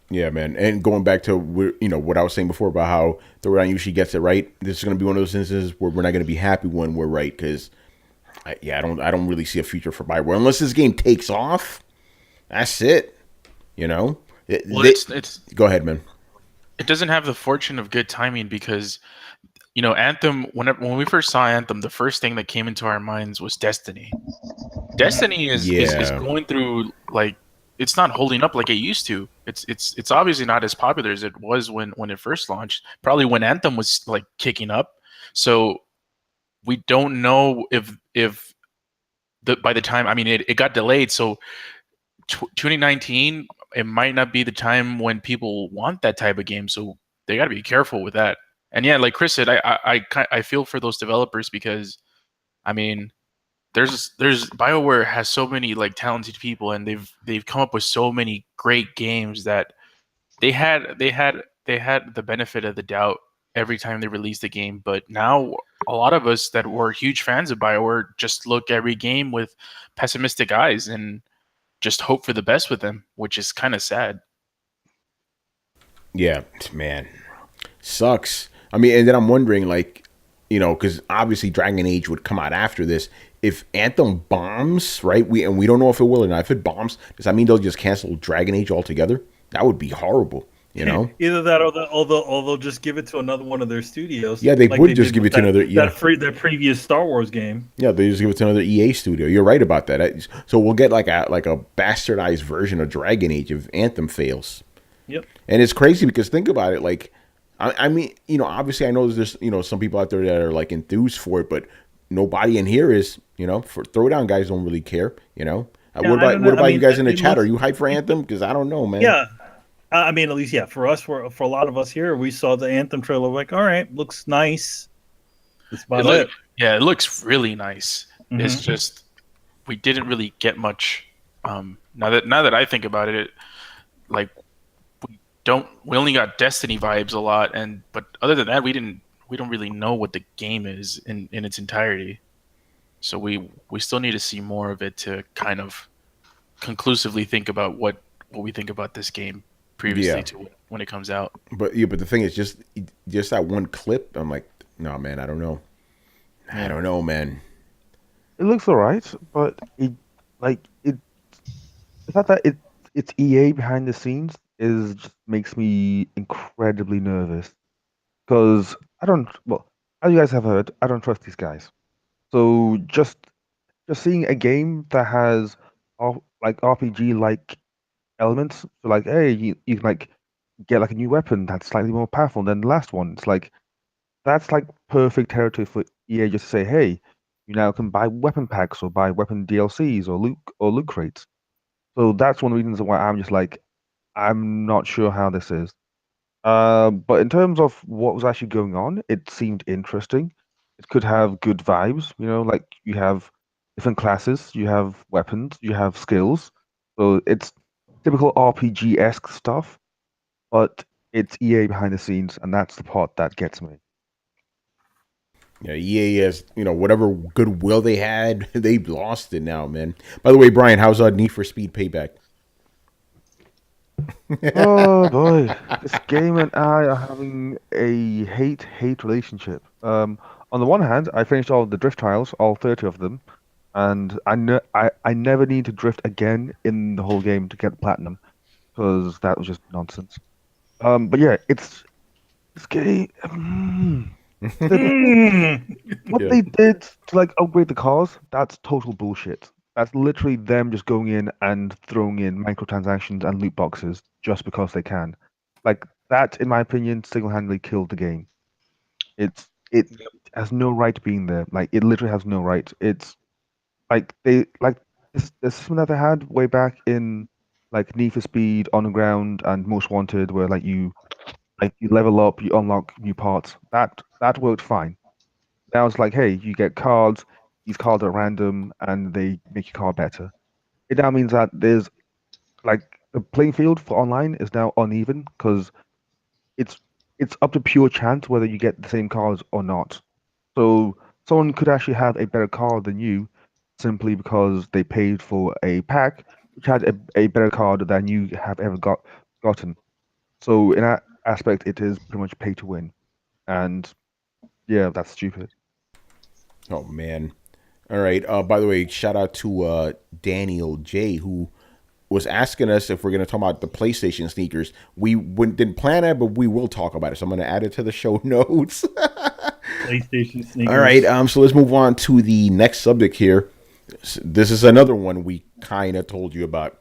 Yeah, man. And going back to what I was saying before about how Throwdown usually gets it right, this is going to be one of those instances where we're not going to be happy when we're right, because I don't really see a future for Bioware unless this game takes off. That's it. Well, it's go ahead, man. It doesn't have the fortune of good timing because Anthem. When we first saw Anthem, the first thing that came into our minds was Destiny. Destiny is going through, like, it's not holding up like it used to. It's obviously not as popular as it was when it first launched. Probably when Anthem was like kicking up. So we don't know if by the time, I mean, it got delayed. So 2019, it might not be the time when people want that type of game. So they got to be careful with that. And yeah, like Chris said, I feel for those developers because, I mean, there's BioWare has so many like talented people, and they've come up with so many great games that they had the benefit of the doubt every time they released a game. But now a lot of us that were huge fans of BioWare just look every game with pessimistic eyes and just hope for the best with them, which is kind of sad. Yeah, man, sucks. I mean, and then I'm wondering, like, because obviously Dragon Age would come out after this. If Anthem bombs, right? We don't know if it will or not. If it bombs, does that mean they'll just cancel Dragon Age altogether? That would be horrible. Either that or they'll just give it to another one of their studios. Yeah, they would just give it to another. Yeah, their previous Star Wars game. Yeah, they just give it to another EA studio. You're right about that. So we'll get like a bastardized version of Dragon Age if Anthem fails. Yep. And it's crazy because think about it. Like, I mean, obviously I know there's some people out there that are like enthused for it, but nobody in here is. For Throwdown guys don't really care. Yeah, what about you guys in the chat? Are you hyped for Anthem? Because I don't know, man. Yeah. I mean, at least, yeah, for us, for a lot of us here, we saw the Anthem trailer, like, all right, looks nice. That's about it. Yeah, it looks really nice. Mm-hmm. It's just we didn't really get much. Now that I think about it, like we only got Destiny vibes a lot, but other than that, we don't really know what the game is in its entirety. So we still need to see more of it to kind of conclusively think about what we think about this game previously to when it comes out. But the thing is, just that one clip, I'm like, no, man, I don't know. I don't know, man. It looks alright, but the fact that it's EA behind the scenes just makes me incredibly nervous because as you guys have heard, I don't trust these guys. So just seeing a game that has like RPG like elements, so like, hey, you can like get like a new weapon that's slightly more powerful than the last one. It's like that's like perfect territory for EA just to say, hey, you now can buy weapon packs or buy weapon DLCs or loot crates. So that's one of the reasons why I'm just like, I'm not sure how this is. But in terms of what was actually going on, it seemed interesting. It could have good vibes, like you have different classes, you have weapons, you have skills. So it's typical RPG-esque stuff, but it's EA behind the scenes, and that's the part that gets me. Yeah, EA has, whatever goodwill they had, they've lost it now, man. By the way, Brian, how's Need for Speed Payback? Oh boy, this game and I are having a hate relationship. On the one hand, I finished all the drift trials, all 30 of them, and I never need to drift again in the whole game to get platinum, because that was just nonsense. But yeah, it's this game. What they did to like upgrade the cars, that's total bullshit. That's literally them just going in and throwing in microtransactions and loot boxes just because they can. Like that, in my opinion, single-handedly killed the game. It has no right being there. Like it literally has no right. It's like the system that they had way back in like Need for Speed, Underground, and Most Wanted, where you level up, you unlock new parts. That worked fine. Now it's like, hey, you get cards. These cards are random, and they make your car better. It now means that there's like the playing field for online is now uneven because it's up to pure chance whether you get the same cards or not. So someone could actually have a better card than you simply because they paid for a pack which had a better card than you have ever gotten. So in that aspect, it is pretty much pay to win, and yeah, that's stupid. Oh man! All right. By the way, shout out to Daniel J, who was asking us if we're going to talk about the PlayStation sneakers. We didn't plan it, but we will talk about it. So I'm going to add it to the show notes. PlayStation sneakers. All right. So let's move on to the next subject here. This is another one we kind of told you about.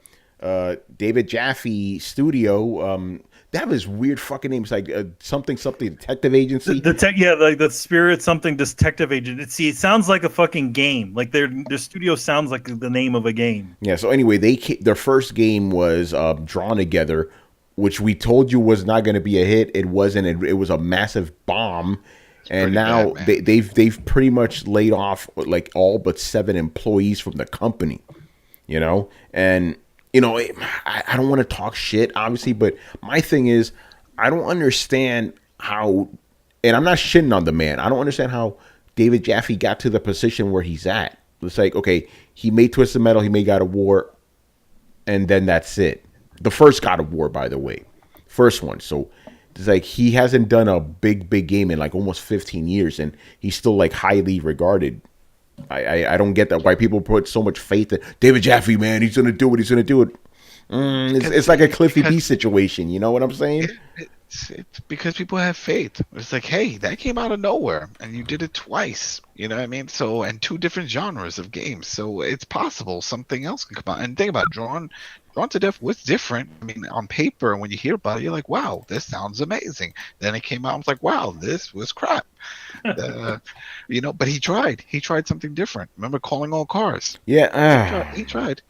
David Jaffe Studio. They have this weird fucking name. It's like something detective agency. Like the Spirit something detective agent. It sounds like a fucking game. Like their studio sounds like the name of a game. Yeah. So anyway, their first game was Drawn Together, which we told you was not going to be a hit. It wasn't. It was a massive bomb. And pretty now bad, man. they've pretty much laid off like all but 7 employees from the company. You know, and you know, I don't want to talk shit, obviously, but my thing is, I don't understand how, and I'm not shitting on the man. I don't understand how David Jaffe got to the position where he's at. It's like, okay, he made Twisted Metal, he made God of War, and then that's it. The first God of War, by the way, first one. So it's like he hasn't done a big game in like almost 15 years, and he's still like highly regarded. I don't get that, why people put so much faith in David Jaffe, man. He's gonna do it. He's gonna do it. It's like a Cliffy B situation. You know what I'm saying? It's because people have faith. It's like, hey, that came out of nowhere, and you did it twice. You know what I mean? So, and 2 different genres of games. So it's possible something else can come out. And think about it, Drawn to Death was different. I mean, on paper, when you hear about it, you're like, wow, this sounds amazing. Then it came out, I was like, wow, this was crap. You know, but he tried. He tried something different. Remember Calling All Cars? Yeah. He tried.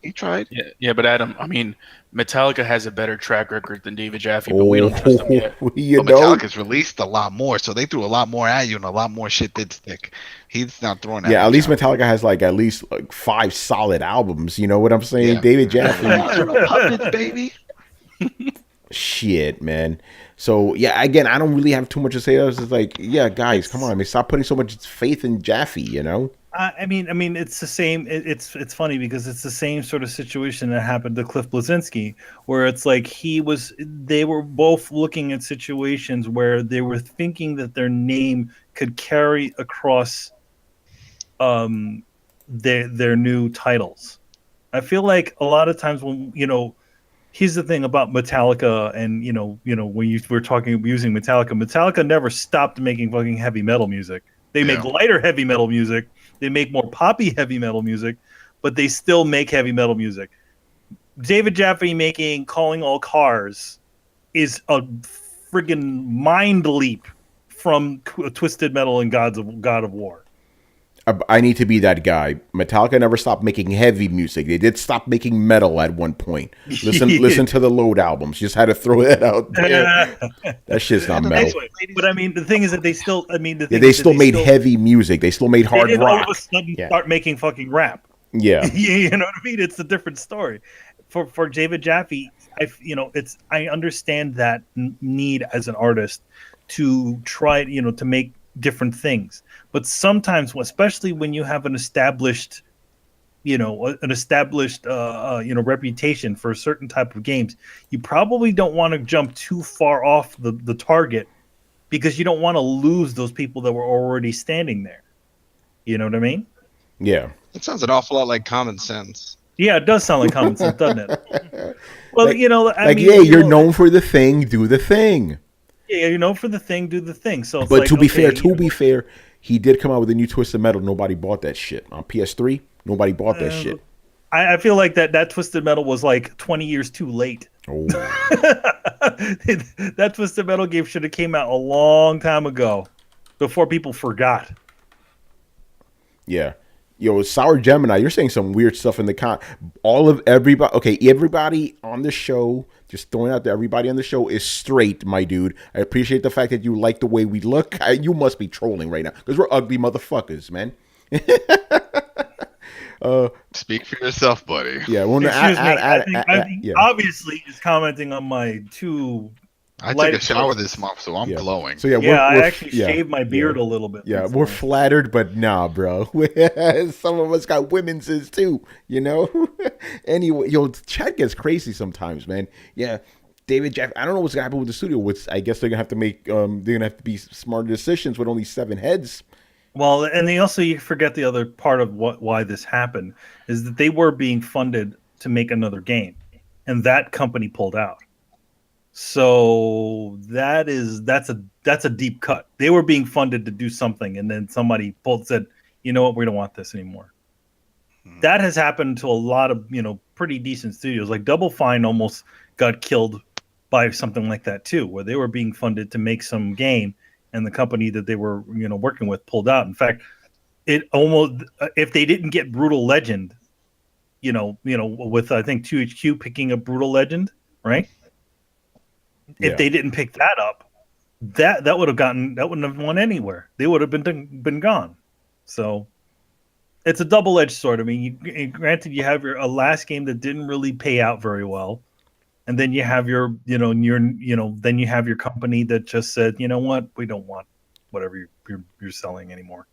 Yeah, but Adam, I mean, Metallica has a better track record than David Jaffe, but we don't trust them yet. You But know? Metallica's released a lot more, so they threw a lot more at you, and a lot more shit did stick. He's not throwing at Yeah, you, at least John. Metallica has like at least like 5 solid albums. You know what I'm saying? Yeah. David Jaffe. Puppets, baby. Shit, man. So yeah, again, I don't really have too much to say. I was just like, yeah, guys, come on, I mean, stop putting so much faith in Jaffe. You know? I mean, it's the same. It's funny because it's the same sort of situation that happened to Cliff Bleszinski, where it's like they were both looking at situations where they were thinking that their name could carry across, their new titles. I feel like a lot of times when here's the thing about Metallica, and when we're talking using Metallica never stopped making fucking heavy metal music. They make lighter heavy metal music. They make more poppy heavy metal music, but they still make heavy metal music. David Jaffe making Calling All Cars is a friggin' mind leap from Twisted Metal and God of War. I need to be that guy. Metallica never stopped making heavy music. They did stop making metal at one point. Listen to the Load albums. Just had to throw that out there. That shit's not metal. But I mean, the thing is that they still. I mean, they still made heavy music. They still made hard they didn't rock. all of a sudden start making fucking rap. Yeah, you know what I mean. It's a different story. For David Jaffe, I understand that need as an artist to try, to make different things. But sometimes, especially when you have an established reputation for a certain type of games, you probably don't want to jump too far off the target, because you don't want to lose those people that were already standing there. You know what I mean? Yeah. It sounds an awful lot like common sense. Yeah, it does sound like common sense, doesn't it? Well, you're known for the thing, do the thing. Yeah, you're known for the thing, do the thing. So, but to be fair, he did come out with a new Twisted Metal. Nobody bought that shit on PS3. Nobody bought that shit. I feel like that Twisted Metal was like 20 years too late. Oh. That Twisted Metal game should have came out a long time ago, before people forgot. Yeah. Yo, Sour Gemini, you're saying some weird stuff in the everybody on the show, just throwing out there, everybody on the show is straight, my dude. I appreciate the fact that you like the way we look. You must be trolling right now, because we're ugly motherfuckers, man. Speak for yourself, buddy. Yeah, well, obviously he's commenting on my two. I took a shower this month, so I'm glowing. So we're I actually shaved my beard a little bit. Yeah, we're flattered, but nah, bro. Some of us got women's too, Anyway, chat gets crazy sometimes, man. Yeah, David Jaffe. I don't know what's gonna happen with the studio. I guess they're gonna have to make. They're gonna have to be smarter decisions with only 7 heads. Well, and you forget the other part of why this happened is that they were being funded to make another game, and that company pulled out. So that's a deep cut. They were being funded to do something, and then somebody said, "You know what? We don't want this anymore." That has happened to a lot of pretty decent studios. Like Double Fine almost got killed by something like that too, where they were being funded to make some game, and the company that they were working with pulled out. In fact, it almost, if they didn't get Brutal Legend, with I think 2HQ picking up Brutal Legend, right? If they didn't pick that up, that wouldn't have won anywhere. They would have been gone. So it's a double-edged sword. I mean, granted, you have a last game that didn't really pay out very well, and then you have then you have your company that just said, you know what, we don't want whatever you're selling anymore.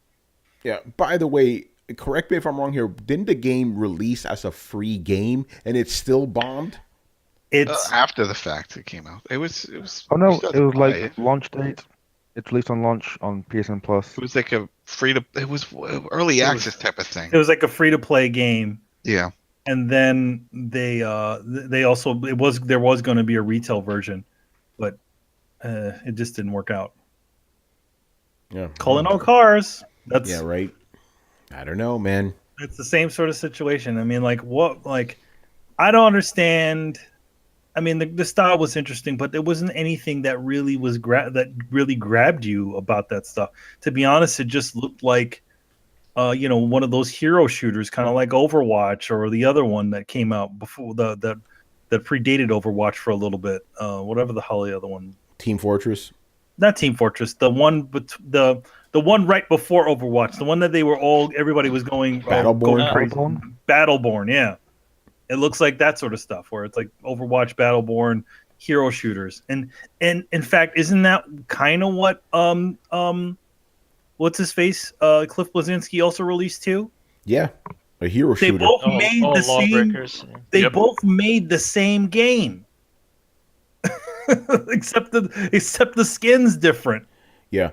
Yeah. By the way, correct me if I'm wrong here. Didn't the game release as a free game and it still bombed? It's After the fact, it came out. It was. Oh no, you still it had to was buy like it. launch date. It's released on launch on PSN Plus. It was like a It was early access type of thing. it was like a free-to-play game, Yeah. and then they also there was going to be a retail version, but it just didn't work out. Yeah. Calling all cars. That's Yeah, right. I don't know, man. It's the same sort of situation. I mean, like what? Like I don't understand. I mean, the style was interesting, but there wasn't anything that really was that really grabbed you about that stuff. To be honest, it just looked like, one of those hero shooters, kind of like Overwatch or the other one that came out before that predated Overwatch for a little bit. Whatever the hell the other one. Team Fortress. Not Team Fortress. The one, the one right before Overwatch. The one that everybody was going Battleborn? crazy. Battleborn, yeah. It looks like that sort of stuff where it's like Overwatch, Battleborn, hero shooters, and in fact, isn't that kind of what what's his face Cliff Bleszinski also released too? Yeah, a hero They shooter. both made the same. Lawbreakers. They both made the same game, except the skin's different. Yeah,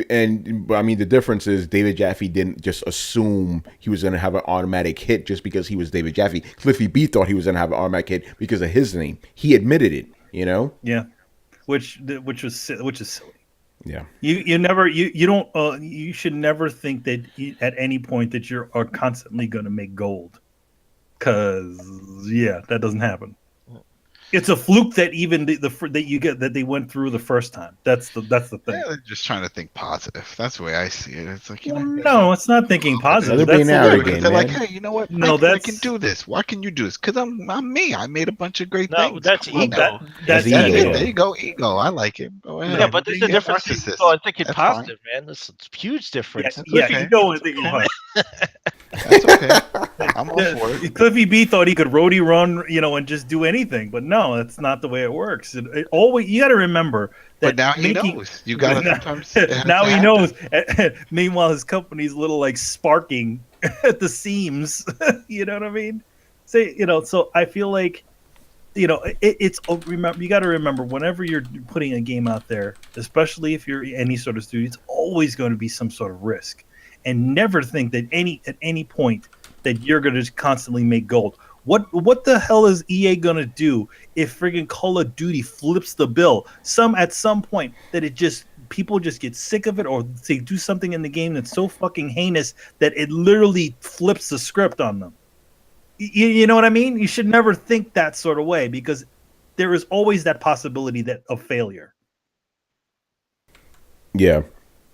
and I mean the difference is David Jaffe didn't just assume he was going to have an automatic hit just because he was David Jaffe. Cliffy B thought he was going to have an automatic hit because of his name. He admitted it, you know. Yeah, which is silly. Yeah, you should never think that at any point that you are constantly going to make gold, because that doesn't happen. It's a fluke that even that they went through the first time. That's the thing. Yeah, they're just trying to think positive. That's the way I see it. It's like, No, it's not thinking positive. They're being That's arrogant, they're man. like, hey, you know what? No, I can do this. Why can you do this? Because I'm me. I made a bunch of great things. That's Come on ego. now. That's ego, ego. yeah. There you go, ego. I like it. Go ahead. Yeah, but there's a Yeah, difference. narcissist. So I think it's That's fine. positive, man. There's a huge difference. Yeah, okay. ego and thinking positive. That's okay. I'm all for it. Cliffy B thought he could roadie run, and just do anything, but no, that's not the way it works. It always, you got to remember that. But now he knows. You got to sometimes. Now he knows. Meanwhile, his company's little like sparking at the seams. You know what I mean? So I feel like, remember, you got to remember, whenever you're putting a game out there, especially if you're any sort of studio, it's always going to be some sort of risk. And never think that at any point that you're going to constantly make gold. What the hell is EA going to do if friggin' Call of Duty flips the bill? At some point that people just get sick of it, or they do something in the game that's so fucking heinous that it literally flips the script on them. You know what I mean? You should never think that sort of way, because there is always that possibility of failure. Yeah,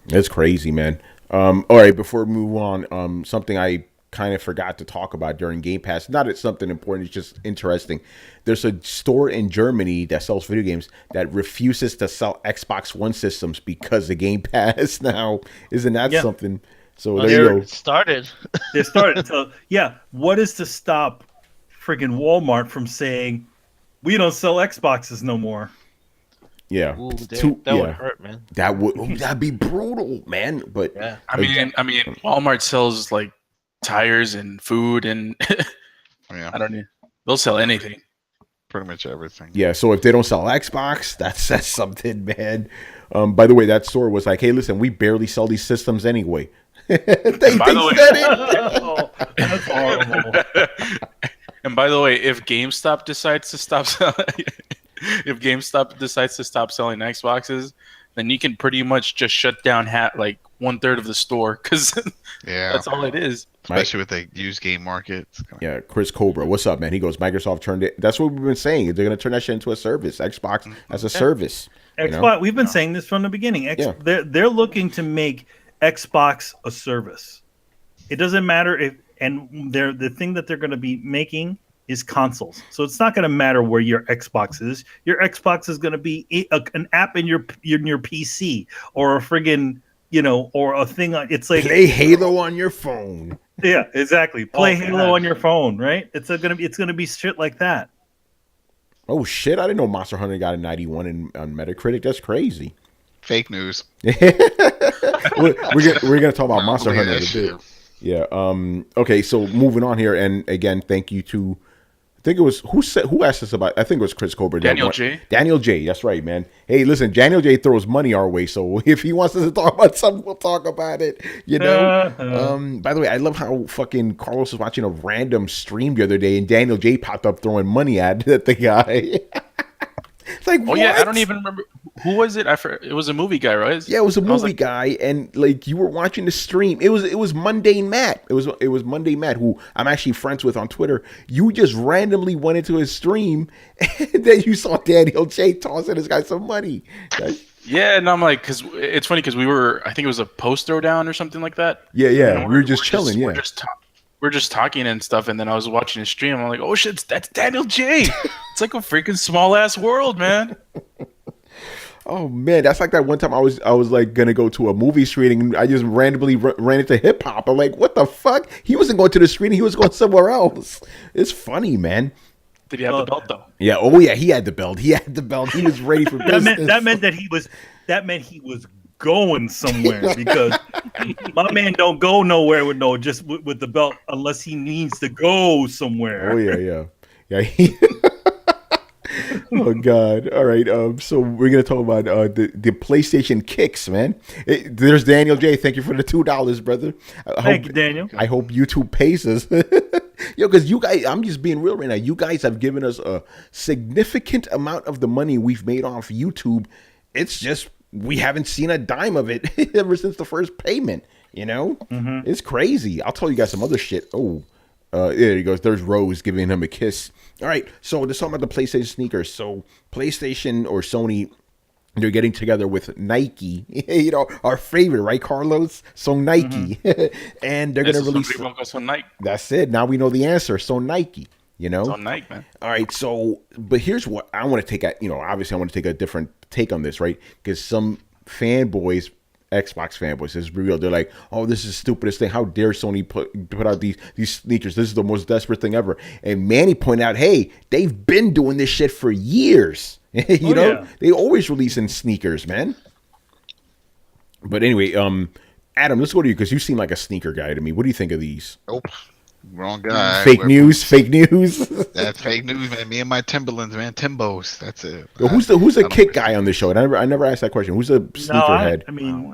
that's crazy, man. All right, before we move on, something I kind of forgot to talk about during Game Pass. Not it's something important, it's just interesting. There's a store in Germany that sells video games that refuses to sell Xbox One systems because of Game Pass now. Isn't that something? So there you go. Started. They started. So what is to stop friggin' Walmart from saying we don't sell Xboxes no more? Yeah, Ooh, that would hurt, man. That'd be brutal, man. But Yeah. I mean, Walmart sells like tires and food, and Yeah, I don't know. They'll sell anything. pretty much everything. yeah, so if they don't sell Xbox, that says something, man. By the way, that store was like, hey, listen, we barely sell these systems anyway. They said it. Oh, that's horrible. And by the way, if GameStop decides to stop selling, if GameStop decides to stop selling Xboxes, then you can pretty much just shut down like 1/3 of the store, because Yeah, that's all it is. especially with the used game market. It's kinda- Yeah, Chris Cobra, what's up, man? He goes, Microsoft turned it. That's what we've been saying. They're going to turn that shit into a service. Xbox as a service. Xbox. We've been saying this from the beginning. Yeah. They're looking to make Xbox a service. It doesn't matter if, and the thing that they're going to be making is consoles. So it's not going to matter where your Xbox is. Your Xbox is going to be an app in your PC or a friggin', or a thing. It's like play Halo on your phone. Yeah, exactly. Play Halo on your phone, right? It's gonna be shit like that. Oh shit! I didn't know Monster Hunter got a 91 on Metacritic. That's crazy. Fake news. we're gonna talk about Monster Hunter a shit. bit. Yeah. Okay. So moving on here, and again, thank you to. I think it was who asked us about. I think it was Chris Cobra. Daniel J. Daniel J. That's right, man. Hey, listen, Daniel J. throws money our way, so if he wants us to talk about something, we'll talk about it. By the way, I love how fucking Carlos was watching a random stream the other day, and Daniel J. popped up throwing money at the guy. It's like, oh yeah, I don't even remember who was it. It was a movie guy, right? Yeah, it was a movie guy, and like you were watching the stream. It was Mundane Matt. It was Mundane Matt, who I'm actually friends with on Twitter. You just randomly went into his stream, and then you saw Daniel J tossing this guy some money. Yeah, and I'm like, because it's funny because I think it was a post Throwdown or something like that. Yeah. We were just chilling. We're just talking and stuff, and then I was watching the stream. I'm like, oh shit, that's Daniel J. It's like a freaking small ass world, man. Oh man, that's like that one time I was like gonna go to a movie screening, and I just randomly ran into hip hop. I'm like, what the fuck? He wasn't going to the screening; he was going somewhere else. It's funny, man. Did he have the belt though? Yeah. Oh yeah, he had the belt. He was ready for business. that meant he was going somewhere, because my man don't go nowhere with the belt unless he needs to go somewhere. Oh yeah. Oh god. All right. So we're gonna talk about the PlayStation kicks, man. There's Daniel J. Thank you for the $2, brother. Thank you, Daniel. I hope YouTube pays us. Because you guys, I'm just being real right now. You guys have given us a significant amount of the money we've made off YouTube. It's just we haven't seen a dime of it ever since the first payment. It's crazy. I'll tell you guys some other shit. Oh, there he goes. There's Rose giving him a kiss. All right, so let's talk about the PlayStation sneakers. So PlayStation or Sony, they're getting together with Nike. Our favorite, right, Carlos? So Nike, and they're gonna release. That's it. Now we know the answer. So Nike. So Nike, man. All right. So, but here's what I want to take. Obviously, I want to take a different take on this, right? Because some fanboys, Xbox fanboys, is real. They're like, "Oh, this is the stupidest thing. How dare Sony put out these sneakers? This is the most desperate thing ever." And Manny pointed out, "Hey, they've been doing this shit for years. They always releasing sneakers, man." But anyway, Adam, let's go to you because you seem like a sneaker guy to me. What do you think of these? Nope. Wrong guy. Fake news. That's fake news, man. Me and my Timberlands, man. Timbos. That's it. Who's the kick guy on the show? I never asked that question. Who's the sneakerhead? I mean,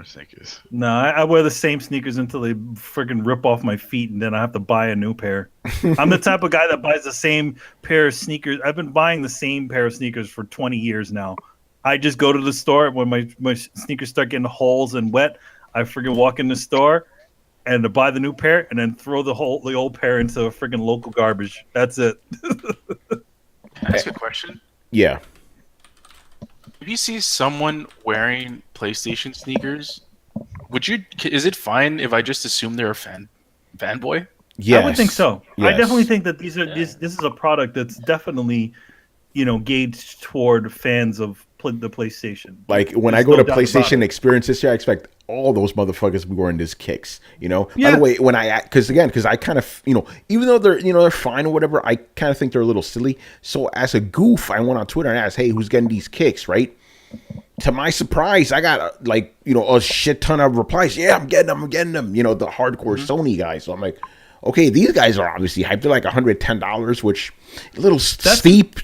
I wear the same sneakers until they freaking rip off my feet, and then I have to buy a new pair. I'm the type of guy that buys the same pair of sneakers. I've been buying the same pair of sneakers for 20 years now. I just go to the store when my sneakers start getting holes and wet. I freaking walk in the store and to buy the new pair, and then throw the old pair into a freaking local garbage. That's it. Can I ask a question? Yeah. If you see someone wearing PlayStation sneakers, is it fine if I just assume they're a fanboy? Yes. I would think so. Yes. I definitely think that this is a product that's definitely, gauged toward fans of the PlayStation. Like when I go to PlayStation Experience this year, I expect all those motherfuckers to be wearing these kicks. By the way, when because I kind of even though they're fine or whatever, I kind of think they're a little silly. So as a goof, I went on Twitter and asked, "Hey, who's getting these kicks?" Right? To my surprise, I got a shit ton of replies. Yeah, I'm getting them. The hardcore Sony guys. So I'm like, okay, these guys are obviously hyped. They're like $110, which a little steep.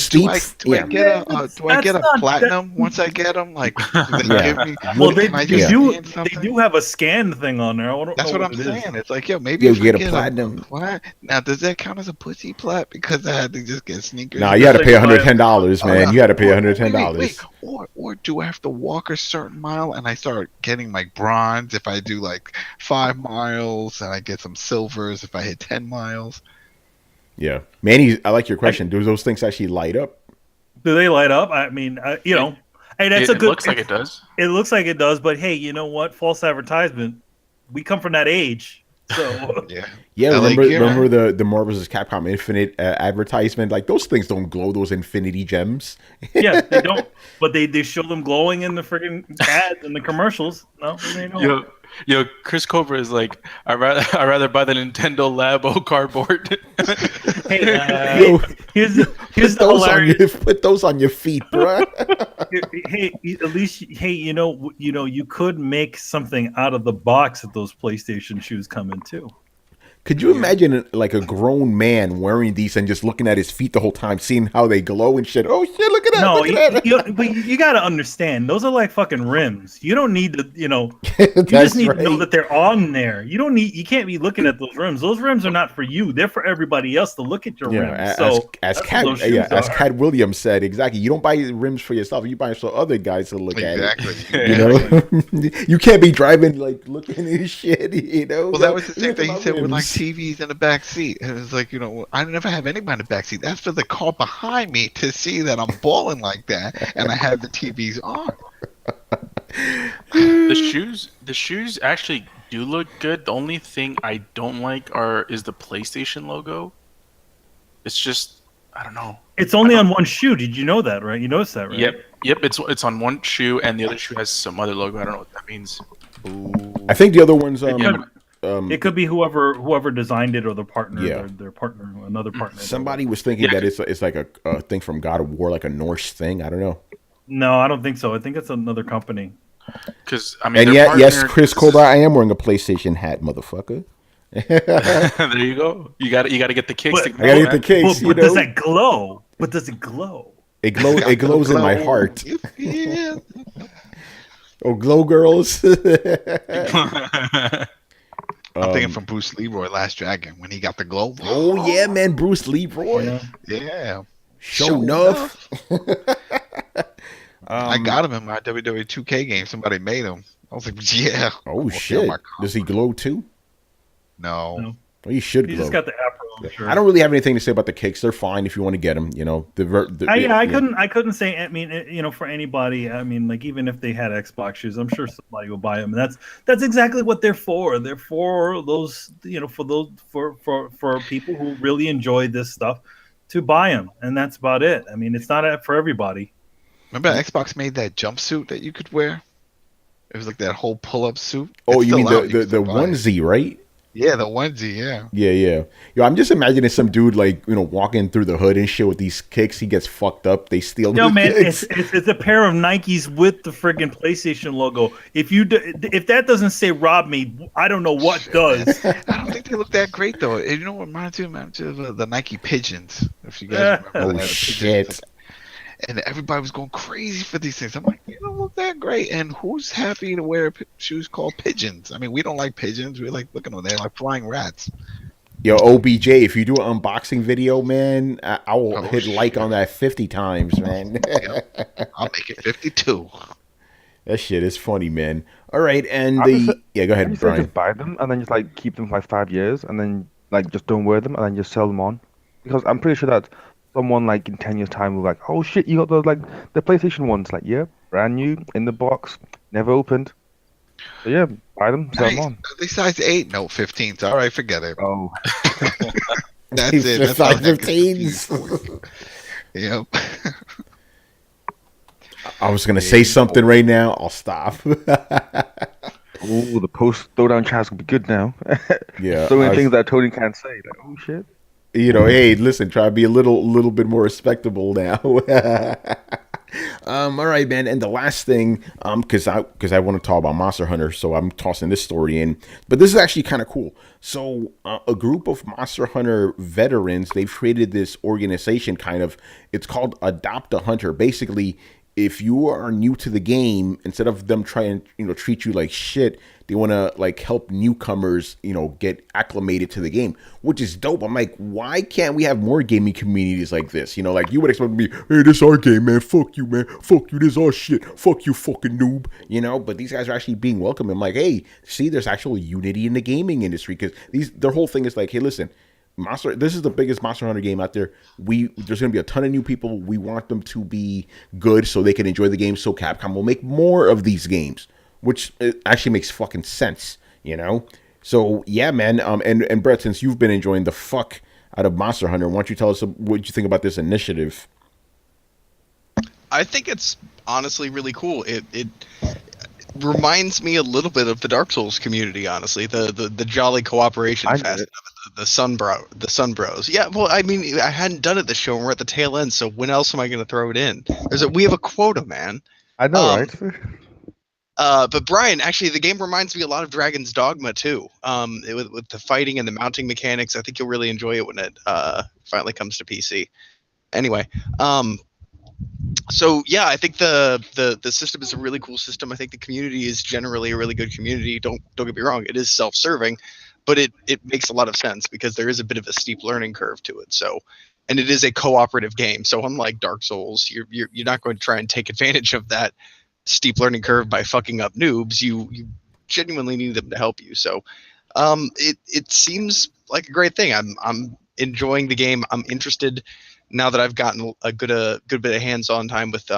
Do I get a platinum once I get them? Like, they do have a scan thing on there. That's what I'm saying. It's like, maybe you get a platinum. What? Now, does that count as a pussy plat? Because I had to just get sneakers. Nah, you got to pay $110, man. You got to pay $110. Wait. Or do I have to walk a certain mile and I start getting like bronze if I do like 5 miles, and I get some silvers if I hit 10 miles? Yeah, Manny, I like your question. Do those things actually light up? Do they light up? I mean, hey, that's a good. It looks like it does. It looks like it does, but hey, you know what? False advertisement. We come from that age. So Yeah, LA Gear. remember the Marvel vs. Capcom Infinite advertisement? Like those things don't glow, those infinity gems. yeah, they don't, but they show them glowing in the freaking ads and the commercials. No, they don't. Yo, Chris Cobra is like, I rather buy the Nintendo Labo cardboard. Hey, Yo, here's the hilarious. Put those on your feet, bro. Hey, at least, hey, you could make something out of the box that those PlayStation shoes come in too. Could you imagine like a grown man wearing these and just looking at his feet the whole time, seeing how they glow and shit? Oh shit! Look at that! No, look at that. but you got to understand, those are like fucking rims. You don't need to, you That's just need right. to know that they're on there. You can't be looking at those rims. Those rims are not for you. They're for everybody else to look at your rims. So as Cat Williams said, exactly. You don't buy rims for yourself. You buy it for other guys to look at it. You know, you can't be driving like looking at shit. You know. Well, that was the thing that he said with like TVs in the back seat. And it was like, I never have anybody in the back seat. That's for the car behind me to see that I'm balling like that, and I have the TVs on. The shoes actually do look good. The only thing I don't like is the PlayStation logo. It's just, I don't know. It's only on one shoe. Did you know that, right? You noticed that, right? Yep. It's on one shoe, and the other shoe has some other logo. I don't know what that means. I think the other ones. It could be whoever designed it or the partner, their partner, another partner. Somebody was thinking that it's like a thing from God of War, like a Norse thing. I don't know. No, I don't think so. I think it's another company. Because I mean, and yes, Chris Cobra, I am wearing a PlayStation hat, motherfucker. There you go. You got to get the kicks. I got to get the kicks. But does that glow? But does it glow? It glows in my heart. Oh, glow girls. I'm thinking from Bruce Leroy, Last Dragon, when he got the glow. Oh yeah, man, Bruce Leroy. Yeah. Show enough. I got him in my WWE 2K game. Somebody made him. I was like, yeah. Oh shit. Does he glow too? No. Well, he should glow. He just got the afro. Sure. I don't really have anything to say about the kicks. They're fine if you want to get them. You know, I couldn't say. I mean, for anybody. I mean, like even if they had Xbox shoes, I'm sure somebody will buy them. And that's exactly what they're for. They're for those, for people who really enjoy this stuff to buy them, and that's about it. I mean, it's not for everybody. Remember, Xbox made that jumpsuit that you could wear. It was like that whole pull-up suit. Oh, you mean the onesie, right? Yeah, the onesie, yeah. Yeah. Yo, I'm just imagining some dude like, walking through the hood and shit with these kicks. He gets fucked up. They steal his kicks. It's a pair of Nikes with the friggin' PlayStation logo. If that doesn't say rob me, I don't know what does. I don't think they look that great, though. You know what reminds me of the Nike Pigeons, if you guys remember that. Oh, shit. And everybody was going crazy for these things. I'm like, you don't look that great. And who's happy to wear shoes called pigeons? I mean, we don't like pigeons. We like looking at them. They're like flying rats. Yo, OBJ, if you do an unboxing video, man, I will hit like on that 50 times, man. I'll make it 52. That shit is funny, man. All right, and go ahead, Brian. Just buy them and then just like keep them for like 5 years and then like just don't wear them and then just sell them on. Because I'm pretty sure that someone like in 10 years' time will be like, oh shit, you got those like the PlayStation ones, like brand new in the box, never opened. So yeah, buy them, sell them on. Are they size 8? No, 15s. All right, forget it. Oh, that's it. That's size 15s. Yep. I was gonna say something right now. I'll stop. Oh, the post Throwdown chat's gonna be good now. Yeah. So many things that Tony can't say. Like, oh shit. Hey, listen, try to be a little bit more respectable now. All right, man. And the last thing, because I want to talk about Monster Hunter, so I'm tossing this story in. But this is actually kind of cool. So a group of Monster Hunter veterans, they've created this organization it's called Adopt a Hunter. Basically, if you are new to the game, instead of them trying to treat you like shit, they want to like help newcomers get acclimated to the game, which is dope. I'm like, why can't we have more gaming communities like this? Like you would expect me, hey, this our game, man, fuck you, this our shit, fuck you, fucking noob, but these guys are actually being welcome. I'm like, hey, see, there's actual unity in the gaming industry, because their whole thing is like, hey, listen, this is the biggest Monster Hunter game out there. There's going to be a ton of new people. We want them to be good so they can enjoy the game. So Capcom will make more of these games, which actually makes fucking sense, So yeah, man. And Brett, since you've been enjoying the fuck out of Monster Hunter, why don't you tell us what you think about this initiative? I think it's honestly really cool. It reminds me a little bit of the Dark Souls community, honestly. The jolly cooperation facet of it, the Sun Bros. Yeah, well, I mean, I hadn't done it this show, and we're at the tail end, so when else am I going to throw it in? We have a quota, man. I know, right? But Brian, actually, the game reminds me a lot of Dragon's Dogma too. With the fighting and the mounting mechanics, I think you'll really enjoy it when it finally comes to PC. Anyway, so yeah, I think the system is a really cool system. I think the community is generally a really good community. Don't get me wrong, it is self-serving, but it makes a lot of sense because there is a bit of a steep learning curve to it. So, and it is a cooperative game. So unlike Dark Souls, you're not going to try and take advantage of that steep learning curve by fucking up noobs. You genuinely need them to help you. So, it seems like a great thing. I'm enjoying the game. I'm interested. Now that I've gotten a good bit of hands-on time with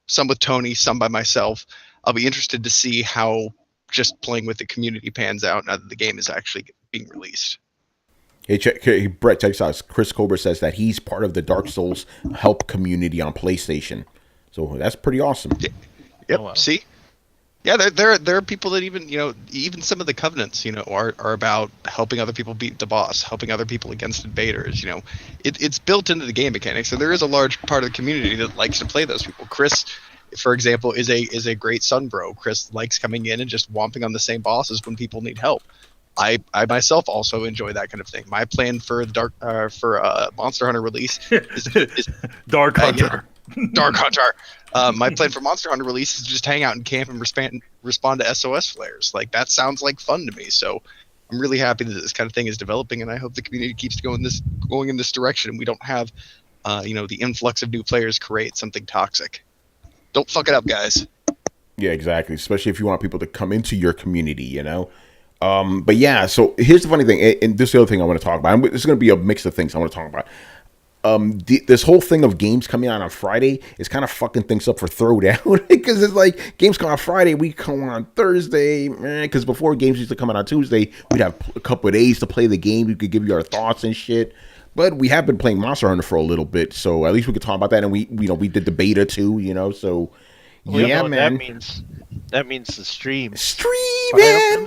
some with Tony, some by myself, I'll be interested to see how just playing with the community pans out now that the game is actually being released. Hey, Brett, check this out. Chris Cobra says that he's part of the Dark Souls help community on PlayStation, so that's pretty awesome. Yeah. Yep. Oh, wow. See. Yeah, there are people that even some of the covenants, are about helping other people beat the boss, helping other people against invaders. It's built into the game mechanics, so there is a large part of the community that likes to play those people. Chris, for example, is a great Sun Bro. Chris likes coming in and just whomping on the same bosses when people need help. I myself also enjoy that kind of thing. My plan for Monster Hunter release is Dark Hunter. Dark Hunter. My plan for Monster Hunter release is just hang out in camp and respond to SOS flares. Like, that sounds like fun to me. So I'm really happy that this kind of thing is developing, and I hope the community keeps going in this direction, and we don't have the influx of new players create something toxic. Don't fuck it up, guys. Yeah, exactly. Especially if you want people to come into your community, But yeah, so here's the funny thing, and this is the other thing I want to talk about. This is going to be a mix of things I want to talk about. This whole thing of games coming out on Friday is kind of fucking things up for Throwdown because it's like games come out Friday, we come on Thursday, man. Because before games used to come out on Tuesday, we'd have a couple of days to play the game. We could give you our thoughts and shit. But we have been playing Monster Hunter for a little bit, so at least we could talk about that. And we did the beta too, So yeah, man. That means the stream, man.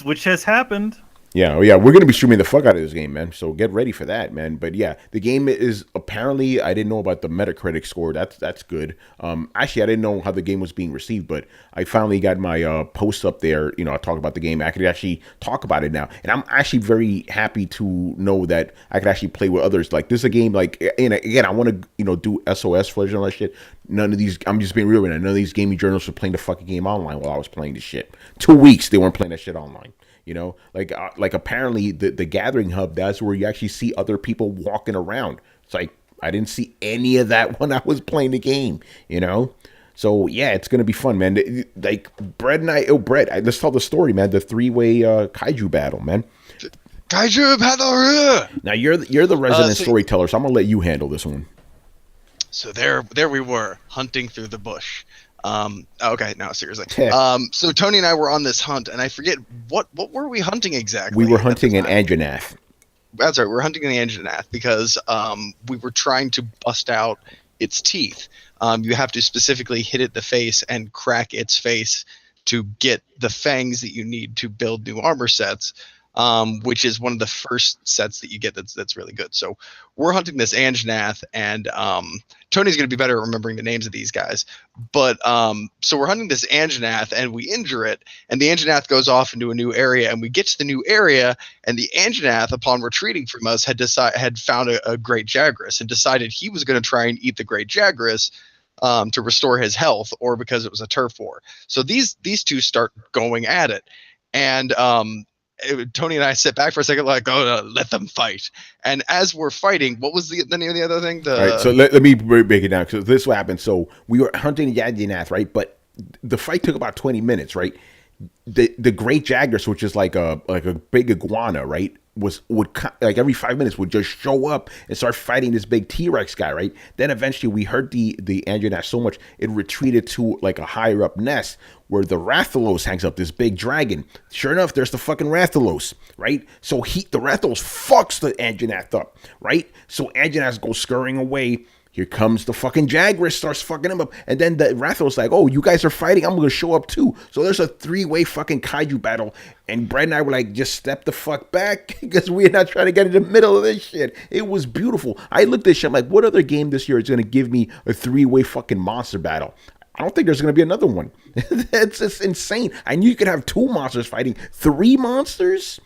Which has happened. Yeah, we're going to be streaming the fuck out of this game, man. So get ready for that, man. But yeah, the game is apparently, I didn't know about the Metacritic score. That's good. Actually, I didn't know how the game was being received, but I finally got my post up there. I talk about the game. I could actually talk about it now, and I'm actually very happy to know that I could actually play with others. Like, this is a game, like, and again, I want to do SOS flares and all that shit. None of these, I'm just being real right now. None of these gaming journalists were playing the fucking game online while I was playing this shit. 2 weeks they weren't playing that shit online. Like apparently the Gathering Hub, that's where you actually see other people walking around. It's like, I didn't see any of that when I was playing the game, So yeah, it's going to be fun, man. Like Brett and let's tell the story, man. The 3-way kaiju battle, man. Kaiju battle! Now you're the resident storyteller, so I'm going to let you handle this one. So there we were, hunting through the bush. Okay, no, seriously. So Tony and I were on this hunt, and I forget what were we hunting exactly? We were hunting an Anjanath. That's right, we were hunting an Anjanath because we were trying to bust out its teeth. You have to specifically hit it in the face and crack its face to get the fangs that you need to build new armor sets. Which is one of the first sets that you get that's really good. So we're hunting this Anjanath, and Tony's going to be better at remembering the names of these guys. But so we're hunting this Anjanath, and we injure it, and the Anjanath goes off into a new area, and we get to the new area, and the Anjanath, upon retreating from us, had found a great Jagras and decided he was going to try and eat the great Jagras to restore his health, or because it was a turf war. So these two start going at it, and Tony and I sit back for a second, like, let them fight. And as we're fighting, what was the name of the other thing? All right, so let me break it down, because this is what happened. So we were hunting Yadinath, right? But the fight took about 20 minutes, right? The Great Jagras, which is like a big iguana, right? like every 5 minutes would just show up and start fighting this big T-Rex guy, right? Then eventually we heard the Anjanath so much it retreated to like a higher up nest where the Rathalos hangs up, this big dragon. Sure enough, there's the fucking Rathalos, right? So the Rathalos fucks the Anjanath up, right? So Anjanath goes scurrying away. Here comes the fucking Jagras, starts fucking him up. And then the Rathalos like, oh, you guys are fighting? I'm going to show up too. So there's a 3-way fucking kaiju battle. And Brett and I were like, just step the fuck back because we're not trying to get in the middle of this shit. It was beautiful. I looked at this shit, I'm like, what other game this year is going to give me a 3-way fucking monster battle? I don't think there's going to be another one. That's just insane. I knew you could have 2 monsters fighting 3 monsters.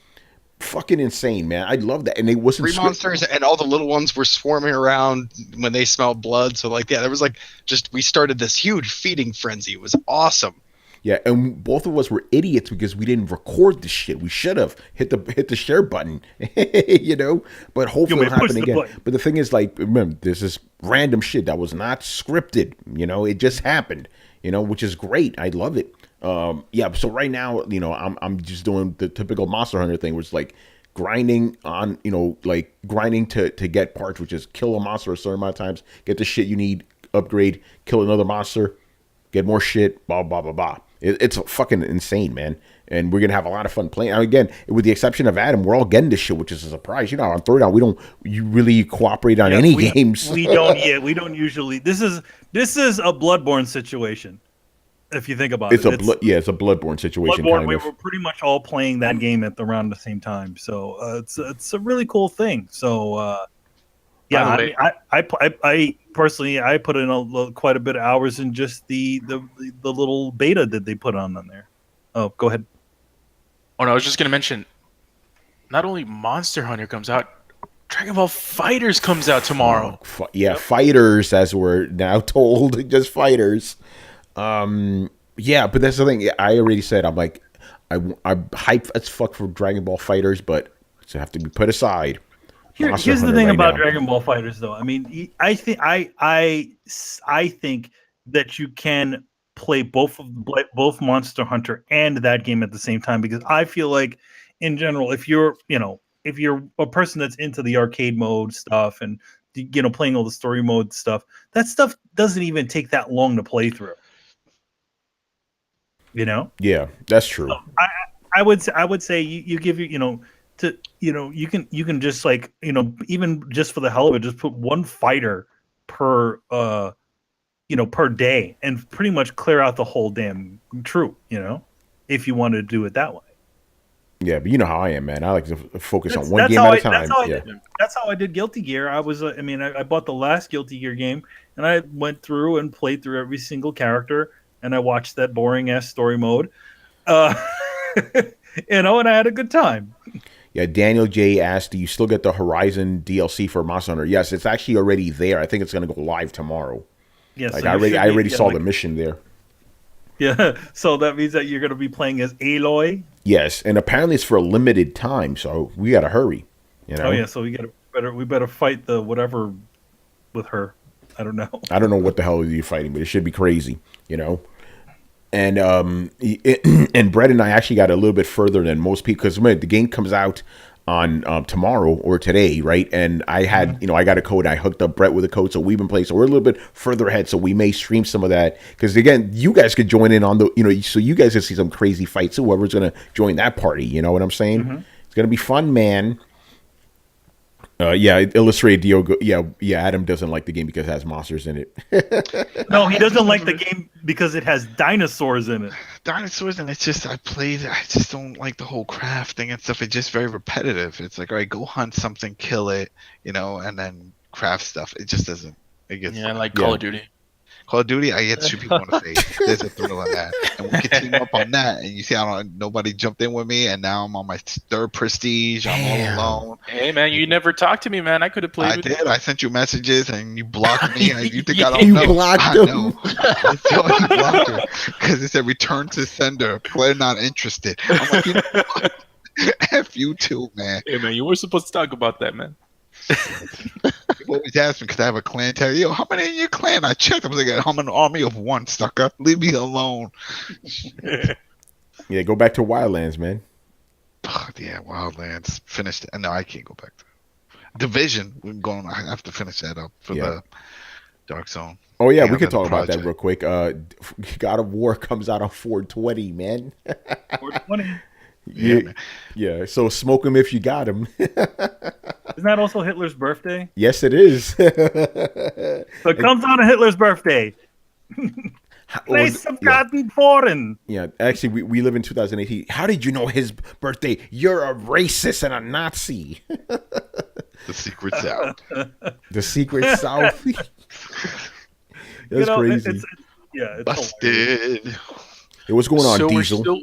Fucking insane, man. I love that. And they wasn't 3 monsters and all the little ones were swarming around when they smelled blood. So like, yeah, there was like we started this huge feeding frenzy. It was awesome. Yeah, and both of us were idiots because we didn't record the shit. We should have hit the share button, you know. But hopefully it'll happen again. But the thing is, like, remember, this is random shit that was not scripted. You know, it just happened. You know, which is great. I love it. Yeah. So right now, you know, I'm just doing the typical Monster Hunter thing, which is like grinding on, you know, like grinding to get parts, which is kill a monster a certain amount of times, get the shit you need, upgrade, kill another monster, get more shit, blah blah blah blah. It's fucking insane, man. And we're gonna have a lot of fun playing. And again, with the exception of Adam, we're all getting this shit, which is a surprise. You know, on Throwdown, we don't really cooperate on any games. We don't. Yeah, we don't usually. This is a Bloodborne situation. If you think about it's a Bloodborne situation. Bloodborne, we were pretty much all playing that game at around the same time. So it's a really cool thing. So yeah, I personally put in quite a bit of hours in just the little beta that they put on there. Oh, go ahead. Oh no, I was just gonna mention. Not only Monster Hunter comes out, Dragon Ball Fighters comes out tomorrow. Fighters, as we're now told, just fighters. Yeah, but that's the thing. I already said I'm like, I'm hyped as fuck for Dragon Ball Fighters, but it's have to be put aside. Here's the thing about Dragon Ball Fighters, though. I mean, I think that you can play both Monster Hunter and that game at the same time, because I feel like, in general, if you're a person that's into the arcade mode stuff and playing all the story mode stuff, that stuff doesn't even take that long to play through. You know? Yeah, that's true. So I would say you give you can just like, even just for the hell of it, just put one fighter per per day and pretty much clear out the whole damn troop, if you wanted to do it that way. Yeah, but you know how I am, man. I like to focus on one game at a time. That's how I did Guilty Gear. I bought the last Guilty Gear game and I went through and played through every single character. And I watched that boring ass story mode, and I had a good time. Yeah, Daniel J asked, "Do you still get the Horizon DLC for Monster Hunter?" Yes, it's actually already there. I think it's going to go live tomorrow. Yes, I already saw the mission there. Yeah, so that means that you're going to be playing as Aloy. Yes, and apparently it's for a limited time, so we got to hurry. Oh yeah, so we better fight the whatever with her. I don't know. I don't know what the hell you're fighting, but it should be crazy, And and Brett and I actually got a little bit further than most people, because the game comes out on tomorrow or today, right? And I had, I got a code. I hooked up Brett with a code, so we've been playing. So we're a little bit further ahead. So we may stream some of that, because again, you guys could join in on the, so you guys could see some crazy fights. Whoever's gonna join that party, you know what I'm saying? Mm-hmm. It's gonna be fun, man. Illustrated Diogo. Yeah. Adam doesn't like the game because it has monsters in it. No, he doesn't like the game because it has dinosaurs in it. Dinosaurs, and it's just I just don't like the whole crafting and stuff. It's just very repetitive. It's like, all right, go hunt something, kill it, and then craft stuff. It just doesn't. It gets Call of Duty. Call of Duty, I get to shoot people in the face. There's a thrill in that. And we can team up on that. And you see, nobody jumped in with me, and now I'm on my 3rd prestige. I'm all alone. Hey, man, you never talked to me, man. I could have played with you. I sent you messages, and you blocked me. And you think I don't know? You blocked him. I know. I tell you blocked her. Because it said, return to sender. Player not interested. I'm like, you know what? F you too, man. Hey, man, you were supposed to talk about that, man. People always ask me, because I have a clan tag. Yo, how many in your clan? I checked. I was like, I'm an army of 1, sucker. Leave me alone. Yeah, go back to Wildlands, man. yeah, Wildlands finished. No, I can't go back to Division. We're going. I have to finish that up for the Dark Zone. Oh yeah, And we could then talk about that Project. real quick. God of War comes out on 420, man. 420. Yeah, man. Yeah. So smoke him if you got him. Isn't that also Hitler's birthday? Yes, it is. So it comes out on Hitler's birthday. Place of gotten foreign. Yeah, actually, we live in 2018. How did you know his birthday? You're a racist and a Nazi. The Secret South. The Secret South. That's crazy. It's Busted. Hey, what's going on, So Diesel?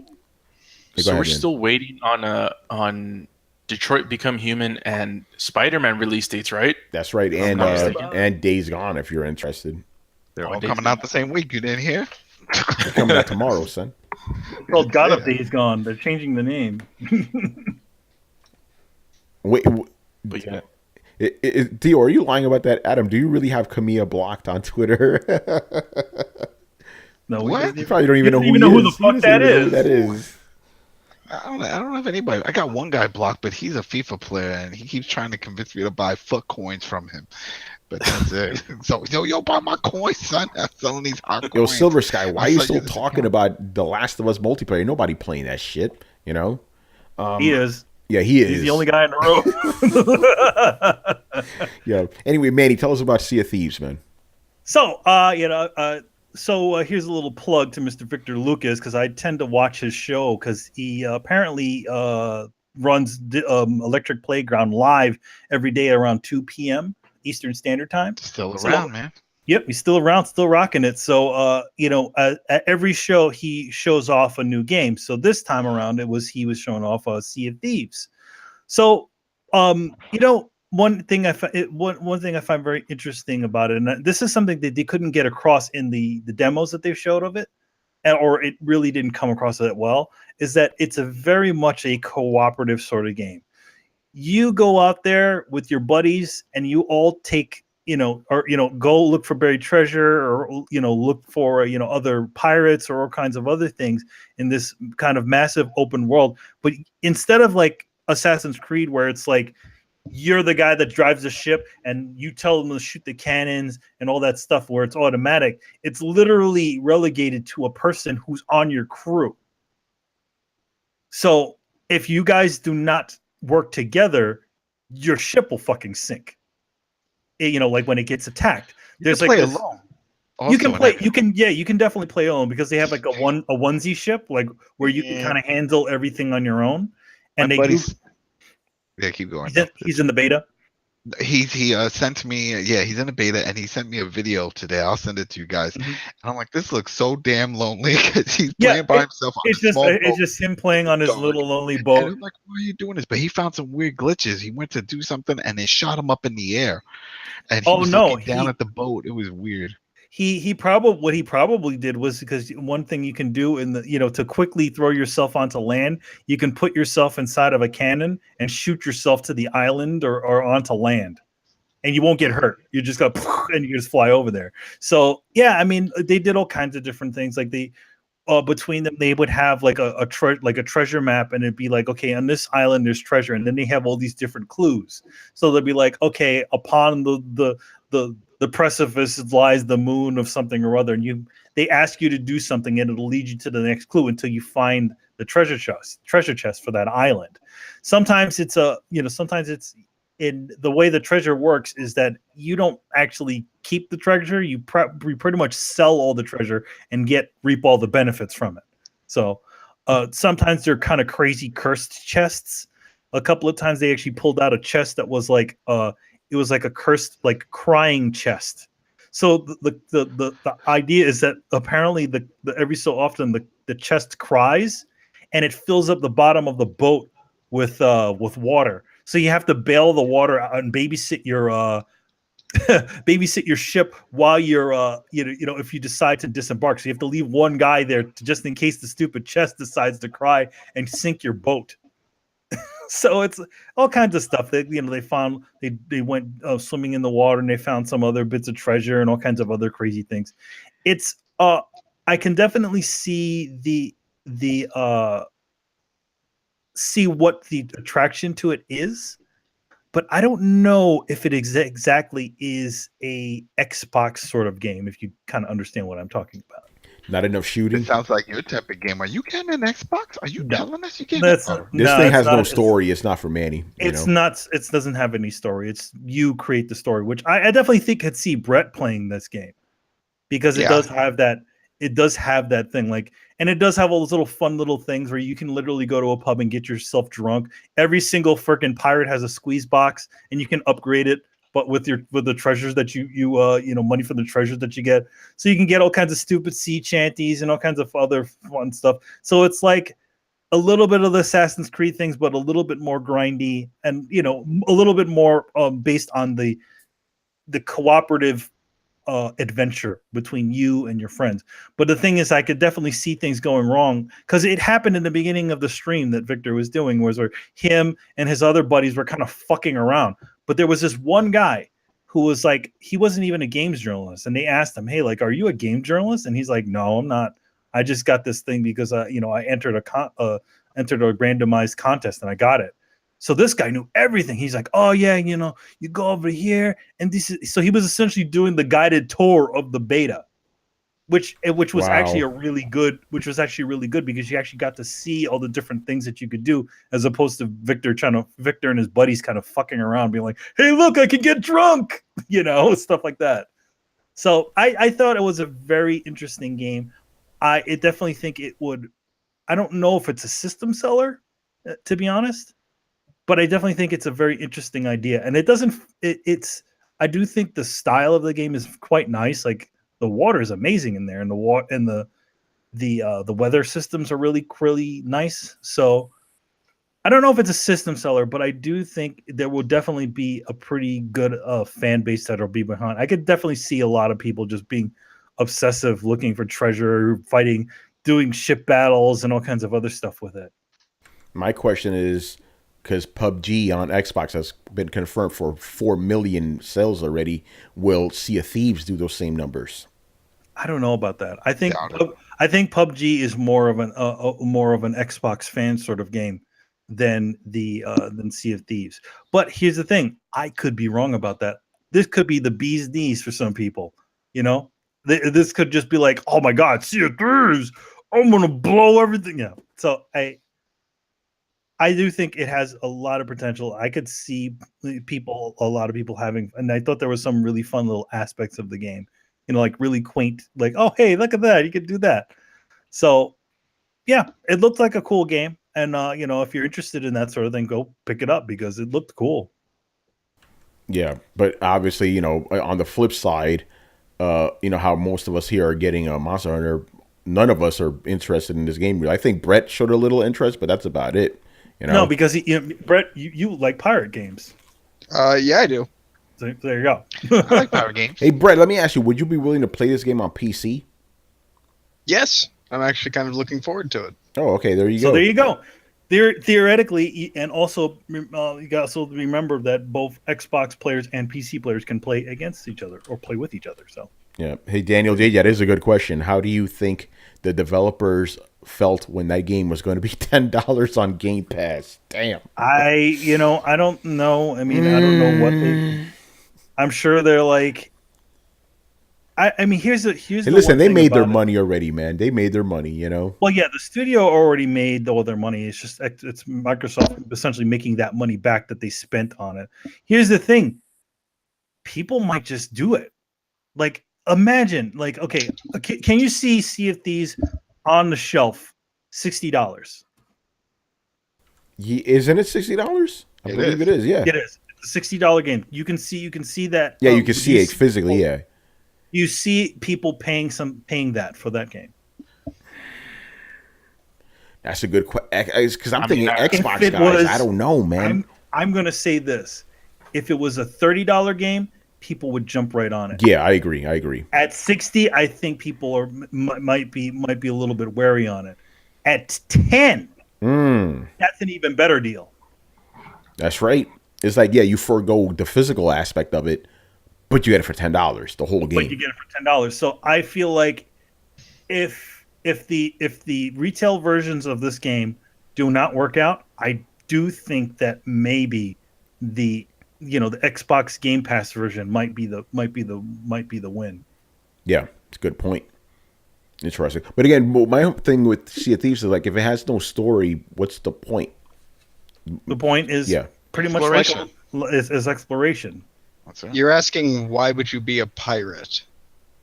we're still waiting on Detroit Become Human and Spider-Man release dates, right? That's right, and Days Gone if you're interested. They're all coming out the same week. You didn't hear? They're coming out tomorrow, son. It's called God of Days Gone. They're changing the name. Wait, But yeah. Theo, are you lying about that? Adam, do you really have Camilla blocked on Twitter? No, What? You probably don't even know who the fuck that is. That is. I don't have anybody. I got one guy blocked, but he's a FIFA player, and he keeps trying to convince me to buy foot coins from him. But that's it. So, yo, buy my coins, son. I'm selling these hot Yo, coins. Silver Sky, why are you I'll sell still this talking about The Last of Us multiplayer? Nobody playing that shit, you know? He is. Yeah, he is. He's the only guy in the room. Yeah. Anyway, Manny, tell us about Sea of Thieves, man. So, here's a little plug to Mr. Victor Lucas because I tend to watch his show because he apparently runs Electric Playground live every day around 2 p.m. Eastern Standard Time. Still around, man. Yep, he's still around, still rocking it. So, at every show he shows off a new game. So this time around, he was showing off Sea of Thieves. So, one thing I find very interesting about it, and this is something that they couldn't get across in the demos that they showed of it, or it really didn't come across that well, is that it's a very much a cooperative sort of game. You go out there with your buddies and you all take, go look for buried treasure or, look for, other pirates or all kinds of other things in this kind of massive open world. But instead of like Assassin's Creed, where it's like, you're the guy that drives the ship and you tell them to shoot the cannons and all that stuff where it's automatic, it's literally relegated to a person who's on your crew. So if you guys do not work together, your ship will fucking sink. Like when it gets attacked. There's like this, alone. You can definitely play alone because they have like a onesie ship, like where you can kind of handle everything on your own. And Yeah, keep going. He's in the beta. He sent me, he's in the beta, and he sent me a video today. I'll send it to you guys. Mm-hmm. And I'm like, this looks so damn lonely because he's playing by himself. It's just him playing on his little lonely boat. And I'm like, why are you doing this? But he found some weird glitches. He went to do something, and they shot him up in the air. And he was looking down at the boat. It was weird. What he probably did was, because one thing you can do to quickly throw yourself onto land, you can put yourself inside of a cannon and shoot yourself to the island or onto land, and you won't get hurt. You just go and you just fly over there. So yeah, I mean, they did all kinds of different things. Like between them, they would have like a treasure map, and it'd be like, okay, on this island there's treasure, and then they have all these different clues. So they'd be like, okay, upon the precipice lies the moon of something or other, and they ask you to do something, and it'll lead you to the next clue until you find the treasure chest for that island. Sometimes it's in the way the treasure works is that you don't actually keep the treasure. You pretty much sell all the treasure and reap all the benefits from it. So sometimes they're kind of crazy cursed chests. A couple of times they actually pulled out a chest that was like it was like a cursed, like crying chest. So the idea is that apparently the every so often the chest cries, and it fills up the bottom of the boat with water. So you have to bail the water out and babysit your ship while you're if you decide to disembark. So you have to leave one guy there just in case the stupid chest decides to cry and sink your boat. So it's all kinds of stuff that they found. They went swimming in the water and they found some other bits of treasure and all kinds of other crazy things. It's I can definitely see the see what the attraction to it is, but I don't know if it exactly is a Xbox sort of game. If you kind of understand what I'm talking about. Not enough shooting. It sounds like your type of game. Are you getting an Xbox? Are you No. telling us you can't? That's This thing has no story. It's not for Manny. It's not. It doesn't have any story. It's you create the story, which I definitely think could see Brett playing this game because it does have that. It does have that thing and it does have all those little fun little things where you can literally go to a pub and get yourself drunk. Every single freaking pirate has a squeeze box, and you can upgrade it, but with the treasures that you money for the treasures that you get, so you can get all kinds of stupid sea shanties and all kinds of other fun stuff. So it's like a little bit of the Assassin's Creed things, but a little bit more grindy, and a little bit more based on the cooperative adventure between you and your friends. But the thing is, I could definitely see things going wrong because it happened in the beginning of the stream that Victor was doing, where him and his other buddies were kind of fucking around. But there was this one guy who was like, he wasn't even a games journalist, and they asked him, "Hey, are you a game journalist?" And he's like, "No, I'm not. I just got this thing because I entered a randomized contest and I got it." So this guy knew everything. He's like, "Oh yeah, you go over here and this is." So he was essentially doing the guided tour of the beta, which was actually really good because you actually got to see all the different things that you could do, as opposed to Victor and his buddies kind of fucking around, being like, "Hey, look, I can get drunk," stuff like that. So I thought it was a very interesting game. I definitely think it would. I don't know if it's a system seller, to be honest. But I definitely think it's a very interesting idea, and I do think the style of the game is quite nice. Like the water is amazing in there, and the weather systems are really, really nice. So I don't know if it's a system seller, but I do think there will definitely be a pretty good fan base that'll be behind. I could definitely see a lot of people just being obsessive, looking for treasure, fighting, doing ship battles, and all kinds of other stuff with it. My question is, because PUBG on Xbox has been confirmed for 4 million sales already, will Sea of Thieves do those same numbers? I don't know about that. I think PUBG is more of an Xbox fan sort of game than Sea of Thieves. But here's the thing: I could be wrong about that. This could be the bee's knees for some people. This could just be like, "Oh my God, Sea of Thieves! I'm gonna blow everything out." So I do think it has a lot of potential. I could see a lot of people having, and I thought there was some really fun little aspects of the game, like really quaint, like, "Oh, hey, look at that. You could do that." So yeah, it looked like a cool game. And, if you're interested in that sort of thing, go pick it up because it looked cool. Yeah. But obviously, on the flip side, how most of us here are getting a Monster Hunter, none of us are interested in this game. I think Brett showed a little interest, but that's about it. No, because Brett, you like pirate games. Yeah, I do. So there you go. I like pirate games. Hey, Brett, let me ask you: would you be willing to play this game on PC? Yes, I'm actually kind of looking forward to it. Oh, okay. There you go. So there you go. Theoretically, and also you got to remember that both Xbox players and PC players can play against each other or play with each other. So yeah. Hey, Daniel J, that is a good question. How do you think the developers felt when that game was going to be $10 on Game Pass? Damn. I don't know. I mean, I don't know what I'm sure they're like. I mean, here's the listen, they made their money already, man. They made their money, Well, yeah, the studio already made all their money. It's just it's Microsoft essentially making that money back that they spent on it. Here's the thing: people might just do it. Like, imagine, okay, can you see Sea of Thieves on the shelf, $60? Isn't it $60? I believe it is. Yeah, it is. It's a $60 game. You can see that. Yeah, you can see it physically. Yeah. You see people paying that for that game. That's a good question. Because I'm thinking Xbox guys. I don't know, man. I'm going to say this: if it was a $30 game, people would jump right on it. Yeah, I agree. At $60, I think people might be a little bit wary on it. At $10, that's an even better deal. That's right. It's like, yeah, you forego the physical aspect of it, but you get it for $10, the whole game. But you get it for $10. So I feel like if the retail versions of this game do not work out, I do think that maybe the the Xbox Game Pass version might be the win. Yeah, it's a good point. Interesting. But again, my thing with Sea of Thieves is like, if it has no story, what's the point? The point is Yeah. pretty much like Exploration. is exploration. That's it. You're asking why would you be a pirate?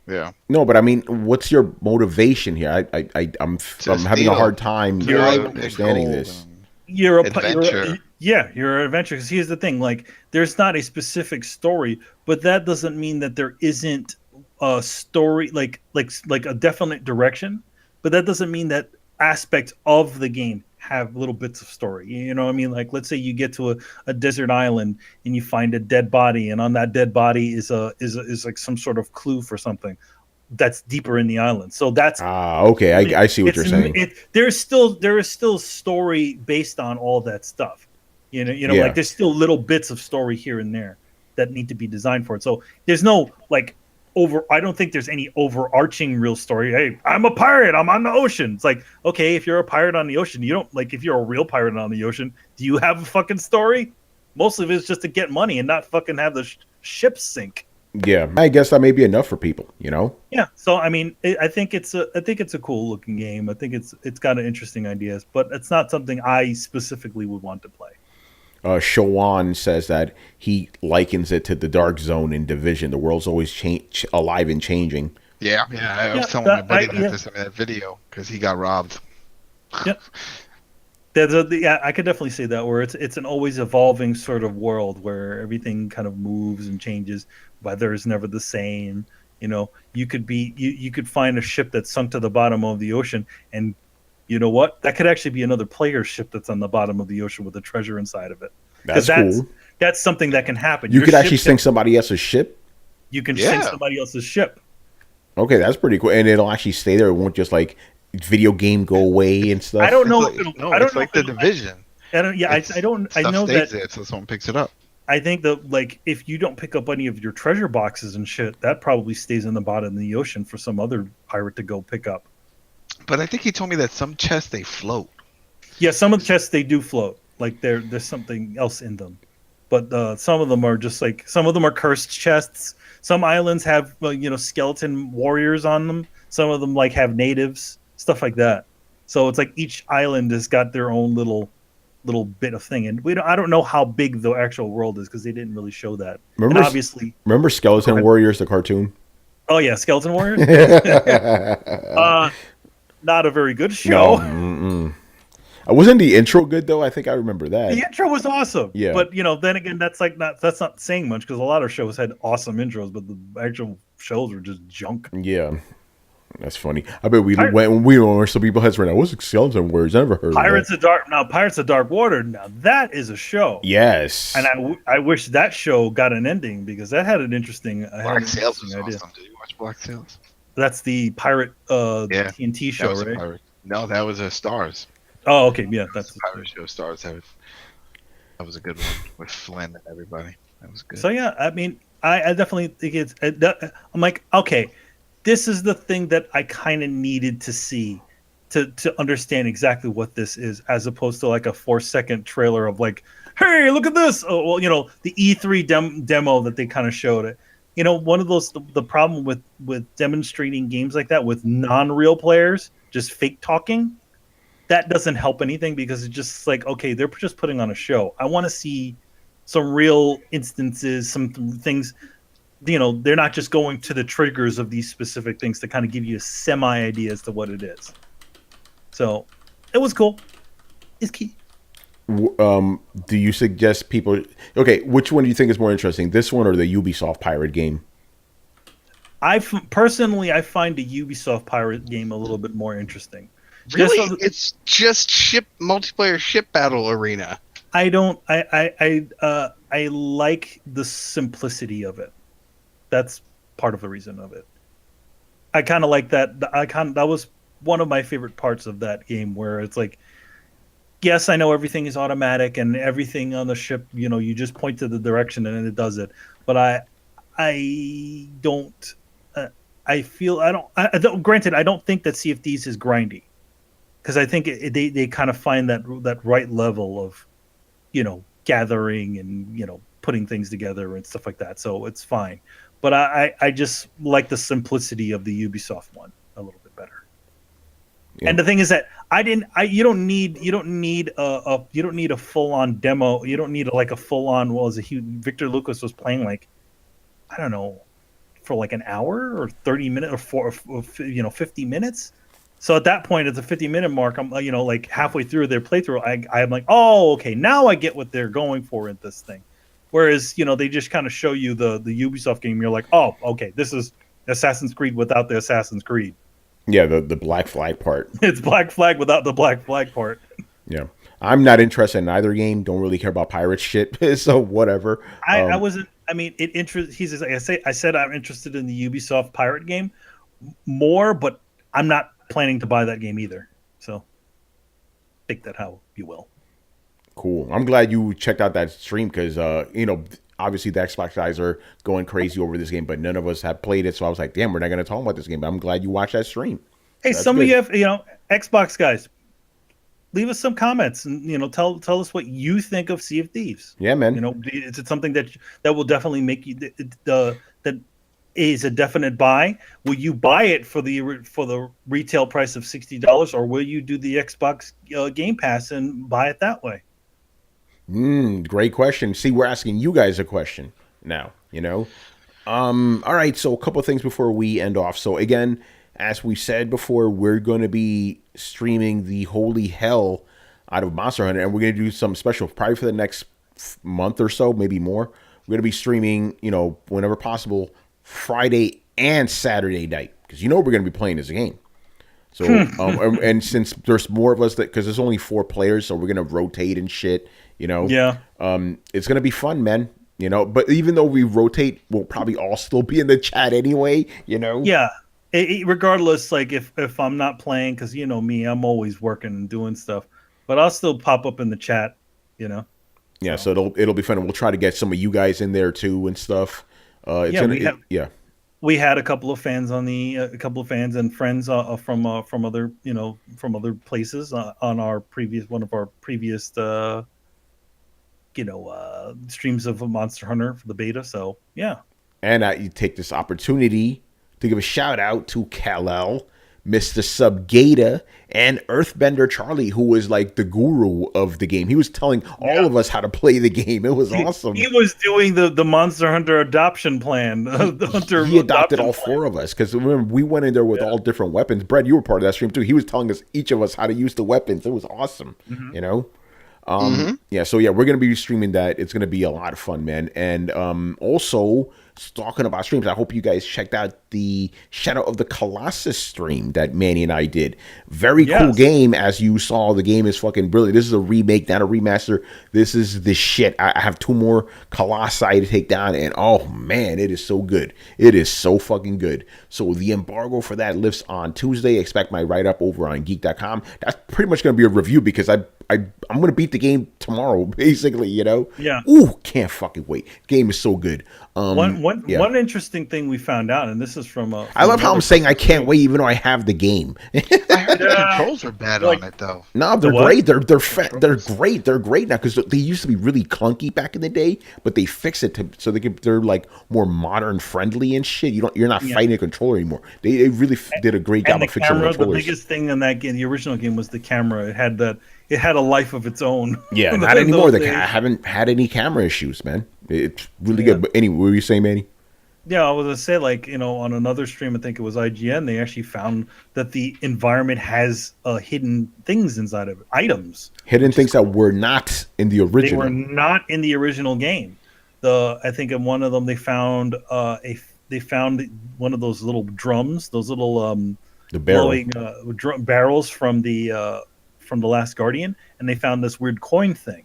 Yeah. No, but I mean, what's your motivation here? I'm having a hard time You're understanding this. You're Adventure. you're an adventure. Because here's the thing: like, there's not a specific story, but that doesn't mean that there isn't a story, like a definite direction. But that doesn't mean that aspects of the game have little bits of story. You know what I mean? Like, let's say you get to a desert island and you find a dead body, and on that dead body is like some sort of clue for something that's deeper in the island. So that's Okay. I see what you're saying. There is still story based on all that stuff. You know, Yeah. like there's still little bits of story here and there that need to be designed for it. So there's no like I don't think there's any overarching real story. Hey, I'm a pirate. I'm on the ocean. It's like, okay, if you're a pirate on the ocean, you don't like if you're a real pirate on the ocean, do you have a fucking story? Most of it's just to get money and not fucking have the ship sink. Yeah, I guess that may be enough for people, you know? Yeah. So I mean, I think it's a cool looking game. I think it's got interesting ideas, but it's not something I specifically would want to play. Shawan says that he likens it to the Dark Zone in Division. The world's always alive and changing. Yeah. I was Yeah, telling my buddy yeah. this in that video because he got robbed. Yep. I could definitely say that, where it's an always evolving sort of world where everything kind of moves and changes. Weather is never the same. You know, you could find a ship that's sunk to the bottom of the ocean, and you know what? That could actually be another player's ship that's on the bottom of the ocean with a treasure inside of it. That's cool. That's something that can happen. You could actually sink somebody else's ship? You can sink somebody else's ship. Okay, that's pretty cool. And it'll actually stay there. It won't just like video game go away and stuff. I don't know. It's like the Division. I know stays that. there, so someone picks it up. I think that like if you don't pick up any of your treasure boxes and shit, that probably stays in the bottom of the ocean for some other pirate to go pick up. But I think he told me that some chests they float. Yeah, some of the chests they do float. Like there's something else in them. But some of them are just like some of them are cursed chests. Some islands have skeleton warriors on them. Some of them like have natives, stuff like that. So it's like each island has got their own little bit of thing, and I don't know how big the actual world is because they didn't really show that. Remember Skeleton Warriors, the cartoon? Oh yeah, Skeleton Warriors. Not a very good show. No. Wasn't the intro good though? I think I remember that. The intro was awesome. Yeah. But then again, that's not saying much because a lot of shows had awesome intros, but the actual shows were just junk. Yeah. That's funny. I bet when we were some people heads right now. What's Skeleton Warriors? I never heard Pirates of that. Pirates of Dark Water. Now that is a show. Yes. And I wish that show got an ending because that had an interesting. Black Sails was idea. awesome. Did you watch Black Sails? That's the pirate TNT show, right? Pirate. No, that was Stars. Oh, okay, yeah, that's the pirate show. Stars. That was a good one with Flynn and everybody. That was good. So yeah, I mean, I definitely think it's. I'm like, okay, this is the thing that I kind of needed to see to understand exactly what this is, as opposed to like a 4-second trailer of like, hey, look at this. Oh, well, the E3 demo that they kind of showed it. One of those the problem with demonstrating games like that with non-real players, just fake talking, that doesn't help anything because it's just like, okay, they're just putting on a show. I want to see some real instances, some things. They're not just going to the triggers of these specific things to kind of give you a semi idea as to what it is. So it was cool. It's key. Do you suggest people? Okay, which one do you think is more interesting, this one or the Ubisoft pirate game? Personally, I find the Ubisoft pirate game a little bit more interesting. Really, it's just multiplayer ship battle arena. I don't. I like the simplicity of it. That's part of the reason of it. I kind of like that. That was one of my favorite parts of that game, where it's like, yes, I know everything is automatic and everything on the ship, you just point to the direction and it does it. But I don't. Granted, I don't think that Sea of Thieves is grindy, because I think they kind of find that right level of, gathering and putting things together and stuff like that. So it's fine. But I just like the simplicity of the Ubisoft one a little bit better. Yeah. And the thing is that you don't need a full on demo. You don't need like a full on. Victor Lucas was playing like, I don't know, for like an hour or 30 minutes or 50 minutes. So at that point, at the 50-minute mark, I'm like halfway through their playthrough, I'm like, oh, okay, now I get what they're going for in this thing. Whereas they just kind of show you the Ubisoft game. You're like, oh, okay, this is Assassin's Creed without the Assassin's Creed. Yeah, the Black Flag part. It's Black Flag without the Black Flag part. Yeah. I'm not interested in either game. Don't really care about pirate shit. So whatever. I wasn't. I mean, I said I'm interested in the Ubisoft pirate game more, but I'm not planning to buy that game either. So take that how you will. Cool. I'm glad you checked out that stream because obviously the Xbox guys are going crazy over this game, but none of us have played it. So I was like, damn, we're not going to talk about this game. But I'm glad you watched that stream. Hey, That's some good. of you have, Xbox guys, leave us some comments and tell us what you think of Sea of Thieves. Yeah, man. Is it something that will definitely make you that is a definite buy? Will you buy it for the retail price of $60, or will you do the Xbox Game Pass and buy it that way? Great question. See, we're asking you guys a question now, all right, so a couple of things before we end off. So again, as we said before, we're going to be streaming the holy hell out of Monster Hunter, and we're going to do some special probably for the next month or so, maybe more. We're going to be streaming, whenever possible, Friday and Saturday night, because we're going to be playing this game. So, and since there's more of us because there's only 4 players, so we're going to rotate and shit, Yeah. It's going to be fun, man. But even though we rotate, we'll probably all still be in the chat anyway, Yeah. Regardless, like if I'm not playing, because me, I'm always working and doing stuff, but I'll still pop up in the chat, Yeah, so it'll be fun. And we'll try to get some of you guys in there too and stuff. We had a couple of fans a couple of fans and friends from other places on one of our previous streams of Monster Hunter for the beta. So yeah, and you take this opportunity to give a shout out to Kal-El, Mr. Subgata, and Earthbender Charlie, who was like the guru of the game. He was telling all of us how to play the game. It was awesome. He was doing the Monster Hunter adoption plan. He adopted all 4 of us because remember we went in there with all different weapons. Brad, you were part of that stream too. He was telling us each of us how to use the weapons. It was awesome. Yeah, so we're gonna be streaming that. It's gonna be a lot of fun, man. And also talking about streams, I hope you guys checked out the Shadow of the Colossus stream that Manny and I did. Very cool game. As you saw, the game is fucking brilliant. This is a remake, not a remaster. This is the shit. I have 2 more Colossi to take down, and oh man, it is so good. It is so fucking good. So the embargo for that lifts on Tuesday. Expect my write-up over on geek.com. That's pretty much going to be a review because I'm going to beat the game tomorrow, basically, Yeah. Ooh, can't fucking wait. Game is so good. One interesting thing we found out, and this is from I love how I'm saying I can't wait even though I have the game. I heard the controls are bad on it though. No, they're great. They're great. They're great now because they used to be really clunky back in the day, but they fix it so they're like more modern friendly and shit. You're not fighting a controller anymore. They really did a great job of fixing the controllers. The biggest thing in that game, the original game, was the camera. It had a life of its own. Yeah, not anymore. I haven't had any camera issues, man. It's really good. But anyway, what were you saying, Manny? Yeah, I was gonna say, on another stream, I think it was IGN, they actually found that the environment has hidden things inside of it, items. Hidden things that were not in the original. They were not in the original game. I think in one of them they found one of those little drums, those little the barrel. blowing barrels from the Last Guardian, and they found this weird coin thing,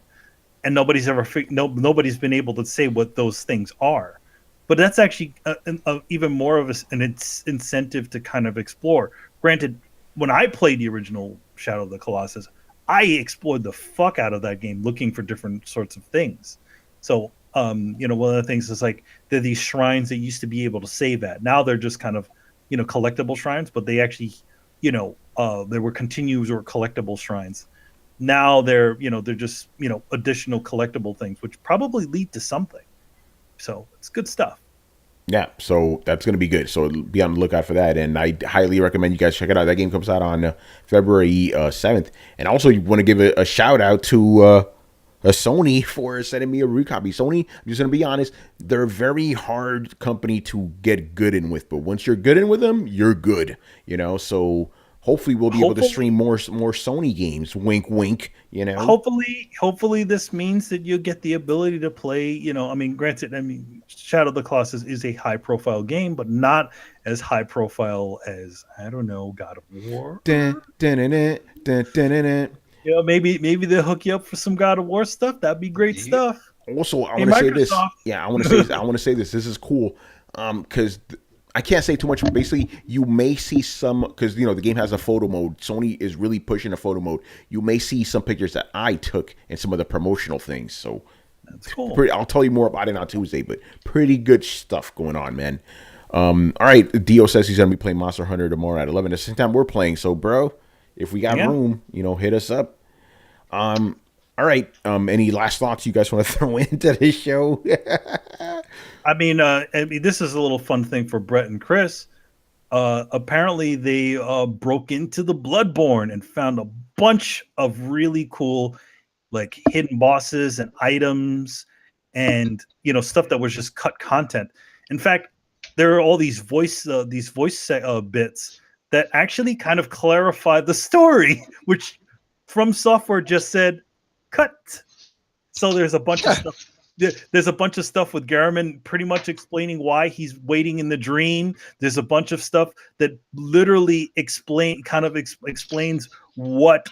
and nobody's been able to say what those things are. But that's actually even more of an incentive to kind of explore. Granted, when I played the original Shadow of the Colossus, I explored the fuck out of that game looking for different sorts of things. So, one of the things is like there are these shrines that used to be able to save at. Now they're just kind of, collectible shrines, but they actually there were continues or collectible shrines. Now they're just additional collectible things, which probably lead to something. So it's good stuff. Yeah, so that's going to be good. So be on the lookout for that. And I highly recommend you guys check it out. That game comes out on February 7th. And also, you want to give a shout out to Sony for sending me a recopy. Sony, I'm just going to be honest, they're a very hard company to get good in with. But once you're good in with them, you're good. So hopefully we'll be able to stream more Sony games. Wink, wink. Hopefully this means that you get the ability to play. Granted, Shadow of the Colossus is a high profile game, but not as high profile as God of War. Maybe they'll hook you up for some God of War stuff. That'd be great stuff. Also, I want to say this. Yeah, I want to say this. This is cool. Because I can't say too much. Basically, you may see some, because the game has a photo mode. Sony is really pushing a photo mode. You may see some pictures that I took and some of the promotional things. So that's cool. I'll tell you more about it on Tuesday, but pretty good stuff going on, man. All right, Dio says he's gonna be playing Monster Hunter tomorrow at 11. That's the same time we're playing. So, bro, if we got room, hit us up. All right. Any last thoughts you guys want to throw into this show? This is a little fun thing for Brett and Chris. Apparently, they broke into the Bloodborne and found a bunch of really cool, like, hidden bosses and items, and stuff that was just cut content. In fact, there are all these voice bits that actually kind of clarify the story, which From Software just said cut. So there's a bunch of stuff. There's a bunch of stuff with Garamond pretty much explaining why he's waiting in the dream. There's a bunch of stuff that literally explains what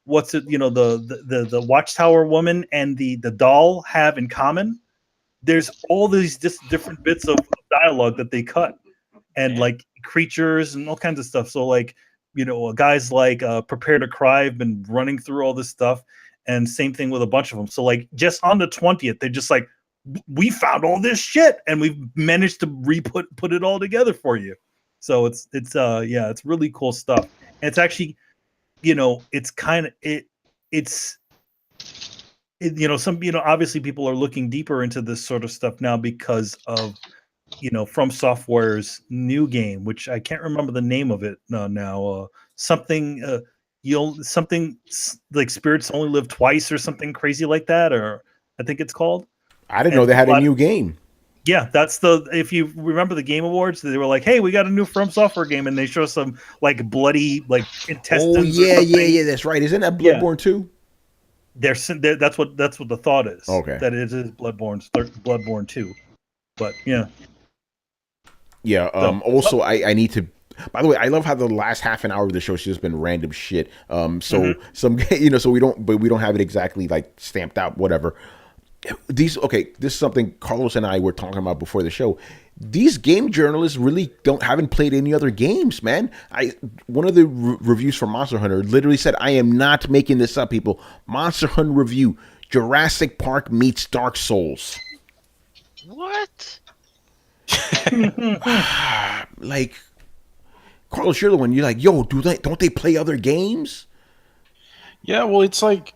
what's it, the Watchtower woman and the doll have in common. There's all these different bits of dialogue that they cut, and like creatures and all kinds of stuff. So like, guys like Prepare to Cry have been running through all this stuff. And same thing with a bunch of them. So like just on the 20th, they're just like, we found all this shit and we've managed to put it all together for you. So it's really cool stuff. And it's actually, it's kind of obviously people are looking deeper into this sort of stuff now because of From Software's new game, which I can't remember the name of it now. Something like Spirits Only Live Twice or something crazy like that, or I think it's called. I didn't know they had a new game. Yeah, if you remember the Game Awards, they were like, hey, we got a new From Software game, and they show some like bloody like intestines. Oh yeah, that's right. Isn't that Bloodborne 2? That's what the thought is. Okay. That it is Bloodborne 2. But yeah. Yeah, also I need to. By the way, I love how the last half an hour of the show has just been random shit. So we don't have it exactly like stamped out, whatever. This is something Carlos and I were talking about before the show. These game journalists really haven't played any other games, man. One of the reviews for Monster Hunter literally said, I am not making this up, people. Monster Hunter review: Jurassic Park meets Dark Souls. What? Like, Carlos, you're the one. You're like, yo, don't they play other games? Yeah, well, it's like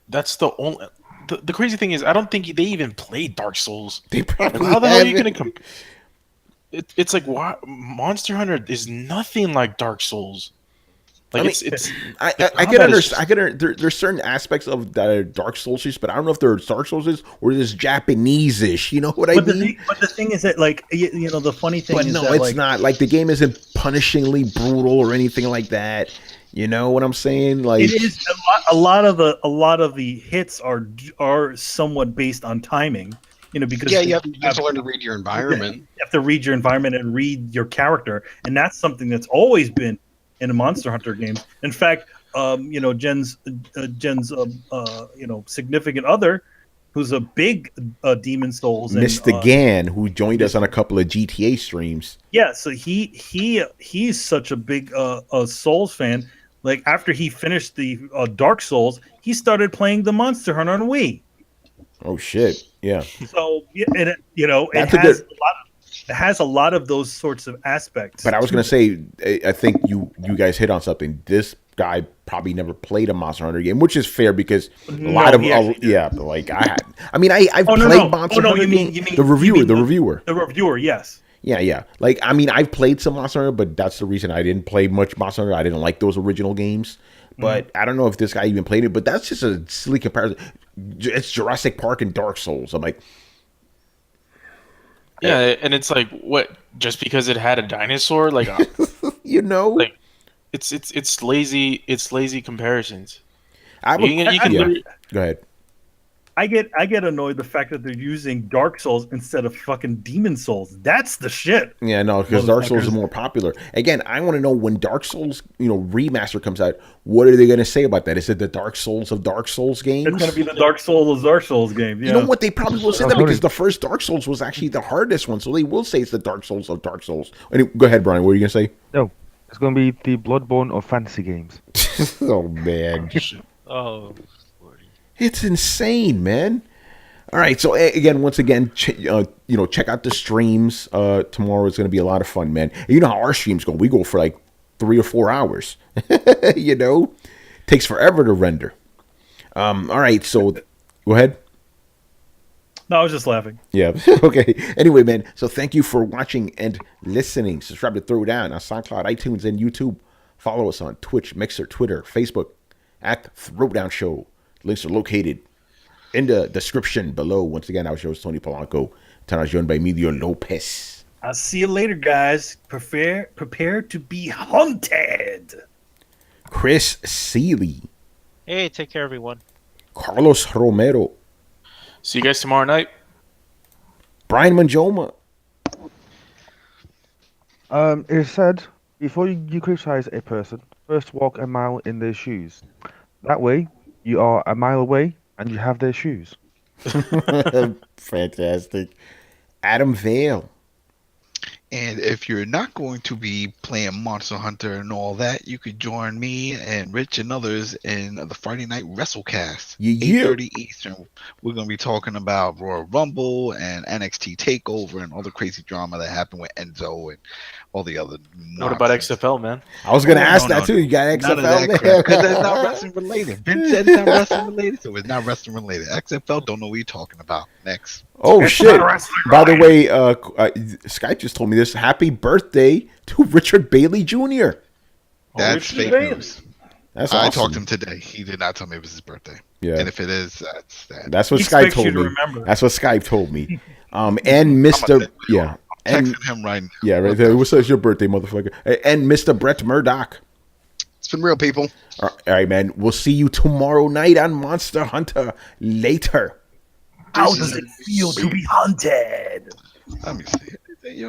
that's the only. The crazy thing is, I don't think they even played Dark Souls. They probably how the hell are you gonna It's like, why Monster Hunter is nothing like Dark Souls. Like I can understand. There's certain aspects of that are Dark Souls-ish, but I don't know if they're Dark Souls-ish or this Japanese-ish. You know what I mean? But the thing is that, like, the funny thing is that, it's not like the game isn't punishingly brutal or anything like that. You know what I'm saying? Like, it is a lot of the hits are somewhat based on timing. Because you have to learn to read your environment. You have to read your environment and read your character, and that's something that's always been in the Monster Hunter games. In fact, Jen's significant other, who's a big Demon Souls, Mr. Gan, who joined us on a couple of GTA streams. Yeah, so he's such a big Souls fan. Like, after he finished the Dark Souls, he started playing the Monster Hunter on Wii. Oh shit! Yeah. So it has a lot of. It has a lot of those sorts of aspects. But I was gonna say, I think you guys hit on something. This guy probably never played a Monster Hunter game, which is fair because a lot of like I've played Monster Hunter. You mean the reviewer. The reviewer, yes. Yeah. Like, I mean, I've played some Monster Hunter, but that's the reason I didn't play much Monster Hunter. I didn't like those original games. But I don't know if this guy even played it. But that's just a silly comparison. It's Jurassic Park and Dark Souls. I'm like, yeah, and it's like, what? Just because it had a dinosaur, like, like it's lazy. It's lazy comparisons. Go ahead. I get annoyed the fact that they're using Dark Souls instead of fucking Demon Souls. That's the shit. Yeah, no, because Dark Souls is more popular. Again, I want to know when Dark Souls, remaster comes out, what are they going to say about that? Is it the Dark Souls of Dark Souls games? It's going to be the Dark Souls of Dark Souls game. Yeah. You know what? They probably will say that because the first Dark Souls was actually the hardest one, so they will say it's the Dark Souls of Dark Souls. Anyway, go ahead, Brian. What are you going to say? No, it's going to be the Bloodborne of fantasy games. Oh man. Oh, it's insane, man. All right, so once again, check out the streams. Tomorrow is going to be a lot of fun, man. And you know how our streams go. We go for like 3 or 4 hours. Takes forever to render. All right, so go ahead. No, I was just laughing. Yeah. Okay. Anyway, man. So thank you for watching and listening. Subscribe to Throwdown on SoundCloud, iTunes, and YouTube. Follow us on Twitch, Mixer, Twitter, Facebook at Throwdown Show. Links are located in the description below. Once again, our show is Tony Polanco. Tonight joined by Emilio Lopez. I'll see you later, guys. Prepare to be hunted. Chris Seeley. hey, take care, everyone. Carlos Romero. See you guys tomorrow night. Brian Manjoma. It is said, before you criticize a person, first walk a mile in their shoes. That way, you are a mile away and you have their shoes. Fantastic. Adam Vale. And if you're not going to be playing Monster Hunter and all that, you could join me and Rich and others in the Friday Night WrestleCast, 8:30 Eastern. We're going to be talking about Royal Rumble and NXT TakeOver and all the crazy drama that happened with Enzo and all the other nonsense. What about XFL, man? I was going to ask that too. You got XFL? Because it's not wrestling related. Vince said it's not wrestling related, so it's not wrestling related. XFL don't know what you're talking about. Next. Oh, shit. By the way, Skype just told me this. Happy birthday to Richard Bailey Jr. That's fake news. That's awesome. I talked to him today. He did not tell me it was his birthday. Yeah. And if it is, that's that. That's what Skype told me. That's what Skype told me. And Mr. Yeah. Texting him right now. Yeah, right there. What's your birthday, motherfucker? And Mr. Brett Murdoch. It's been real, people. All right, man. We'll see you tomorrow night on Monster Hunter. Later. How does it feel to be hunted? Let me see.